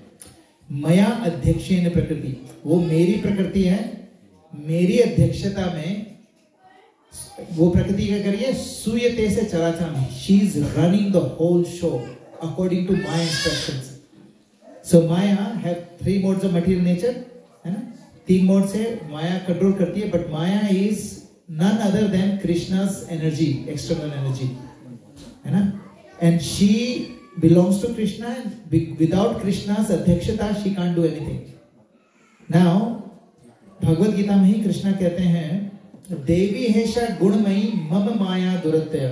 Maya adhyakshen prakriti. वो मेरी प्रकृति है, मेरी अध्यक्षता में वो प्रकृति क्या करिए सुयते से चराचरम. She is running the whole show according to my instructions. So Maya have 3 modes of material nature, है ना? 3 मोड से माया कंट्रोल करती है, but Maya is none other than Krishna's energy, external energy. And she belongs to Krishna, and without Krishna's adhyakshata, she can't do anything. Now, Bhagavad Gita में ही कृष्णा कहते हैं, देवी हेशा गुणमयी मम माया दुरत्यय.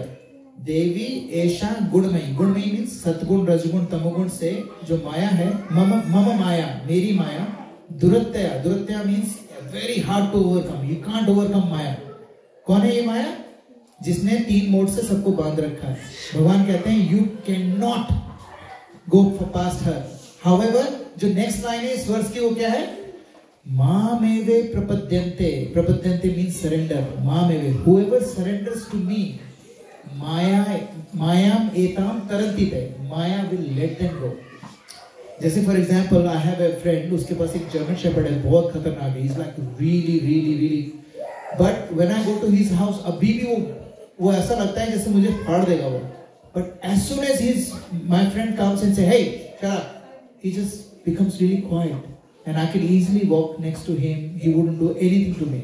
देवी ऐशा गुणमयी. गुणमयी means सतगुण, रजगुण, तमोगुण से जो माया है, मम माया, मेरी माया. दुरत्यय. दुरत्यय means very hard to overcome. You can't overcome maya. कौन है ये माया? जिसने 3 मोड से सबको बांध रखा है. भगवान कहते हैं you can not go past her. However, जो नेक्स्ट लाइन है इस वर्ष की, वो क्या है? मामेवे प्रपद्यन्ते. प्रपद्यन्ते मीन्स सरेंडर. मामेवे, whoever surrenders to me, मायाम एताम तरंति ते. Maya will let them go. जैसे for example, I have a friend, उसके पास एक जर्मन शेपर्ड है, बहुत खतरनाक है. He's like really. But when I go to his house, अभी भी वो ऐसा लगता है जैसे मुझे फाड़ देगा वो. But as soon as my friend comes and say, hey, shut up, he just becomes really quiet. And I can easily walk next to him. He wouldn't do anything to me.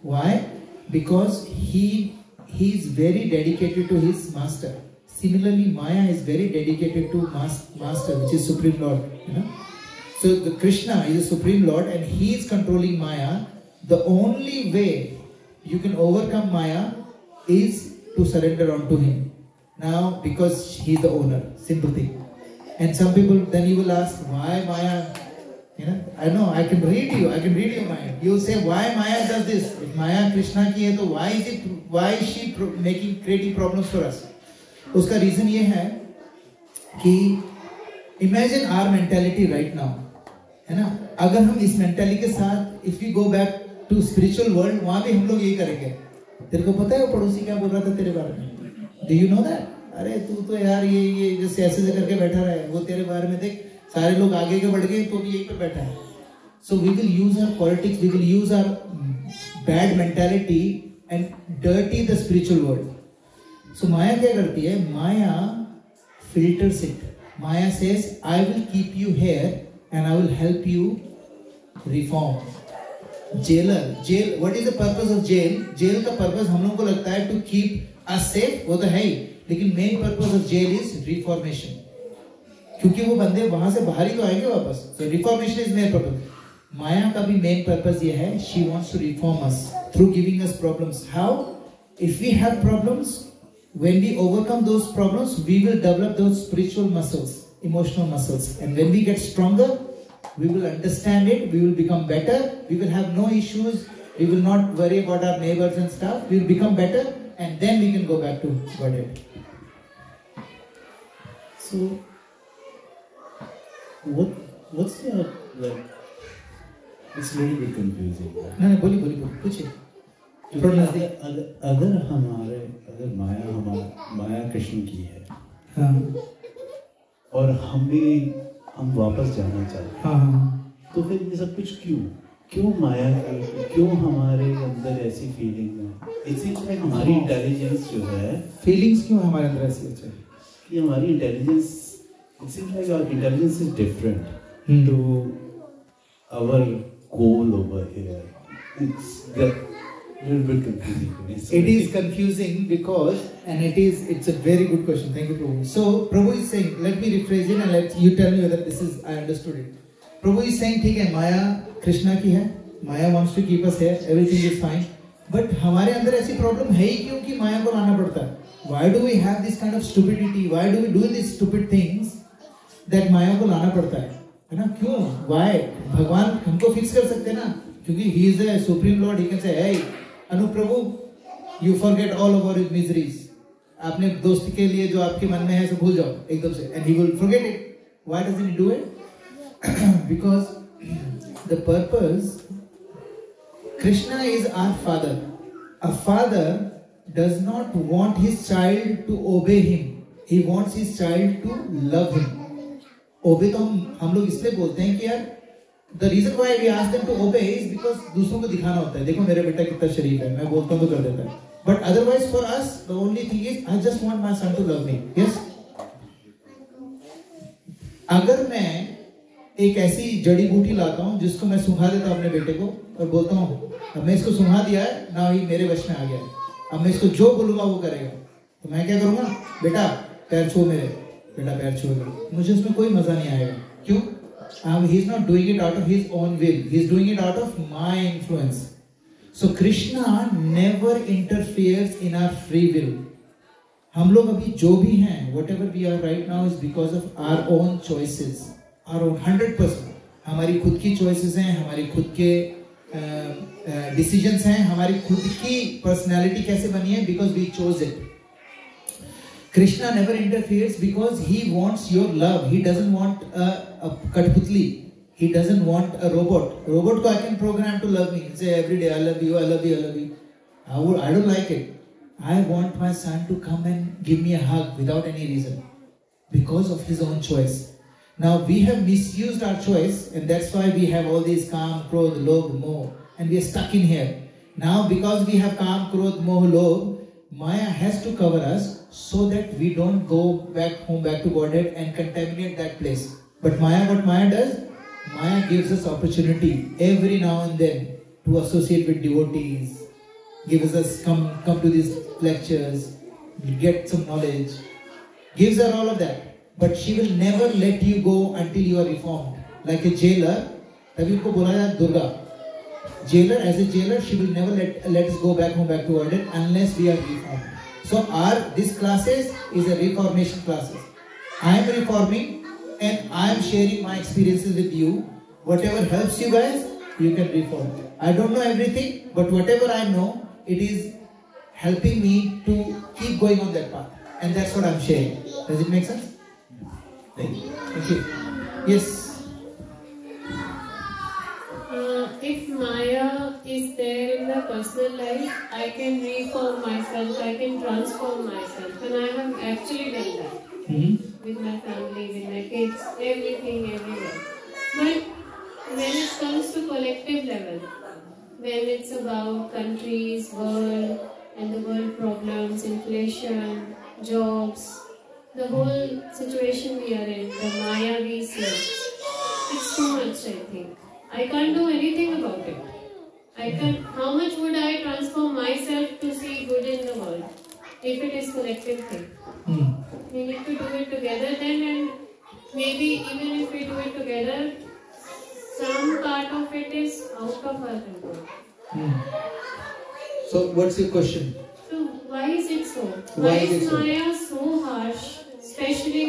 Why? Because he is very dedicated to his master. Similarly, Maya is very dedicated to master, which is Supreme Lord. So the Krishna is the Supreme Lord, and he is controlling Maya. The only way you can overcome Maya is to surrender onto him. Now, because he is the owner, simple thing. And some people, then you will ask, why Maya? I know, I can read your mind. You say, why Maya does this? If Maya Krishna की है, तो why is she creating problems for us? उसका reason ये है कि imagine our mentality right now, है ना? अगर हम इस mentality के साथ, if we go back to spiritual world, वहाँ भी हम लोग यही करेंगे. तेरे को पता है वो पड़ोसी क्या बोल रहा था तेरे बारे में? Do you know that? अरे तू तो यार ये जैसे ऐसे करके बैठा रहा है, वो तेरे बारे में देख, सारे लोग आगे के बढ़ गए तो भी यहीं पे बैठा है. So we will use our politics, we will use our bad mentality and dirty the spiritual world. So Maya क्या करती है? Maya filters it. Maya says, I will keep you here and I will help you reform. Jail. What is the purpose of jail? Jail का purpose हम लोगों को लगता है to keep us safe, वो तो है ही. लेकिन main purpose of jail is reformation. क्योंकि वो बंदे वहां से बाहर ही तो आएंगे वापस. So reformation is main purpose. माया का भी main purpose ये है, she wants to reform us through giving us problems. How? If we have problems, when we overcome those problems, we will develop those spiritual muscles, emotional muscles. And when we get stronger, we will understand it, we will become better, we will have no issues, we will not worry about our neighbors and stuff, we will become better, and then we can go back to Godhead. So, what's your, like, it's a little bit confusing. नहीं बोलिए पूछिए. अगर माया कृष्ण की है, हाँ, और हम वापस जाना चाहते हैं, हाँ, तो फिर ये सब कुछ क्यों माया क्यों हमारे अंदर ऐसी फीलिंग है? इसीलिए हमारी इंटेलिजेंस जो है, फीलिंग्स क्यों हमारे अंदर ऐसी है कि हमारी intelligence, it seems like our intelligence is different to our goal over here. It's a little bit confusing. It is confusing because, and it's a very good question. Thank you, Prabhu. So Prabhu is saying, let me rephrase it and let you tell me whether I understood it. Prabhu is saying, ठीक है, Maya Krishna की है, Maya wants to keep us here, everything is fine. But हमारे अंदर ऐसी problem है ही क्यों कि माया को लाना पड़ता है? Why do we have this kind of stupidity? Why do we do these stupid things that माया को लाना पड़ता है ना? क्यों? Why? भगवान हमको फिक्स कर सकते हैं ना, क्योंकि he is the supreme lord. He can say, hey Anu Prabhu, you forget all of our miseries. आपने दोस्त के लिए जो आपके मन में है सो भूल जाओ एकदम से, and he will forget it. Why doesn't he do it? Because the purpose, Krishna is our father. A father does not want his child to obey him. He wants his child to love him. Obey तो हम लोग इसलिए बोलते हैं कि यार, the reason why we ask them to obey is because दूसरों को दिखाना होता है, देखो मेरा बेटा कितना शरीफ है, मैं बोलता हूँ तो कर देता है. But otherwise for us, the only thing is, I just want my son to love me. Yes? अगर मैं एक ऐसी जड़ी बूटी लाता हूँ जिसको मैं सुंघा देता हूँ अपने बेटे को और बोलता हूँ अब मैं इसको सुंघा दिया है ना, ये मेरे वश में आ गया है, अब मैं इसको जो बोलूंगा वो करेगा। तो मैं क्या करूंगा, बेटा पैर छू मेरे, बेटा पैर छू मेरे, मुझे उसमें कोई मजा नहीं आएगा। क्यों? he is not doing it out of his own will, he is doing it out of my influence. So Krishna never interferes in our free will. हम लोग अभी जो भी हैं, whatever we are right now is because of our own choices, our own 100%. हमारी खुद की choices हैं, हमारी खुद के decisions हैं, हमारी खुद की personality कैसे बनी है, because we chose it. Krishna never interferes because he wants your love. He doesn't want a Katputli. He doesn't want a robot. Robot ko I can program to love me. Say every day I love you, I love you, I love you. I don't like it. I want my son to come and give me a hug without any reason because of his own choice. Now we have misused our choice, and that's why we have all these Kam, Krodh, Lobh, Moh, and we are stuck in here. Now because we have Kam, Krodh, Moh, Lobh, Maya has to cover us so that we don't go back home, back to Godhead and contaminate that place. But Maya, what Maya does? Maya gives us opportunity every now and then to associate with devotees, gives us come to these lectures, get some knowledge, gives her all of that. But she will never let you go until you are reformed. Like a jailer, तभी उनको बोला जाता Durga. Jailer, as a jailer, she will never let us go back home, back to Godhead unless we are reformed. So this classes is a reformation classes. I am reforming and I am sharing my experiences with you. Whatever helps you guys, you can reform. I don't know everything, but whatever I know, it is helping me to keep going on that path. And that's what I'm sharing. Does it make sense? Thank you. Thank you. Yes. If Maya is there in the personal life, I can reform myself, I can transform myself, and I have actually done that with my family, with my kids, everything, everywhere. But when it comes to collective level, when it's about countries, world, and the world problems, inflation, jobs, the whole situation we are in, the Maya we see, it's too much, I think. I can't do anything about it. How much would I transform myself to see good in the world if it is collective thing? We need to do it together then, and maybe even if we do it together, some part of it is out of our control. So what's your question? So why is it so? Why is Maya so harsh, especially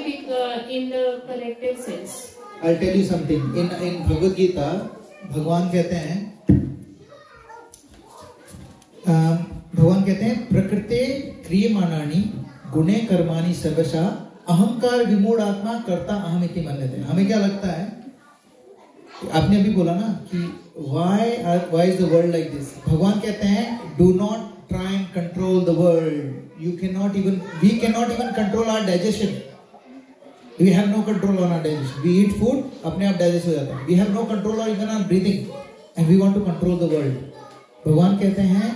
in the collective sense? I'll tell you something. In Bhagavad Gita, भगवान कहते हैं प्रकृते क्रियमाणानि गुणे कर्माणि सर्वशः अहंकार विमूढ़ आत्मा कर्ता अहम इति मन्यते। हमें क्या लगता है, आपने अभी बोला ना कि why is the world like this? भगवान कहते हैं do not try and control the world. We cannot even control our digestion. We have no control on our digestion. We eat food, अपने आप digest हो जाता है. We have no control on even our breathing, and we want to control the world. भगवान कहते हैं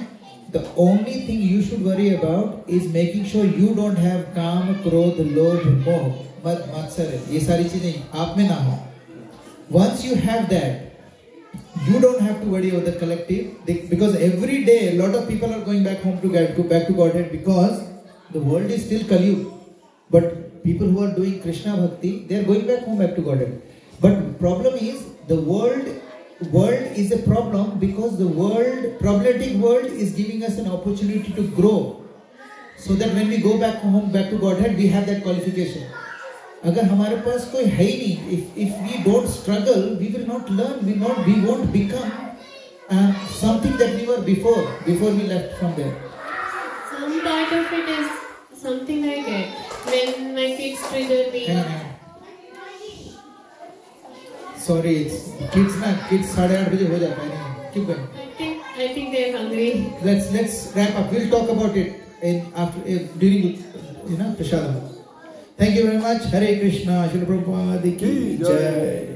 the only thing you should worry about is making sure you don't have काम, क्रोध, लोभ, मोह, मद, मत्सर. ये सारी चीजें आप में ना हो. Once you have that, you don't have to worry about the collective, because every day a lot of people are going back home to Godhead because the world is still Kali. But people who are doing Krishna Bhakti, they are going back home, back to Godhead. But problem is, the world is a problem because the problematic world is giving us an opportunity to grow. So that when we go back home, back to Godhead, we have that qualification. अगर हमारे पास कोई है ही नहीं, if we don't struggle, we will not learn, we won't become something that we were before we left from there. Some part of it is something I get when my kids trigger me. Sorry, it's kids 8:30 बजे हो जाता है. Keep going. I think they're hungry. Let's wrap up. We'll talk about it during Prashadam. Thank you very much. Hare Krishna. Srila Prabhupada ki jai.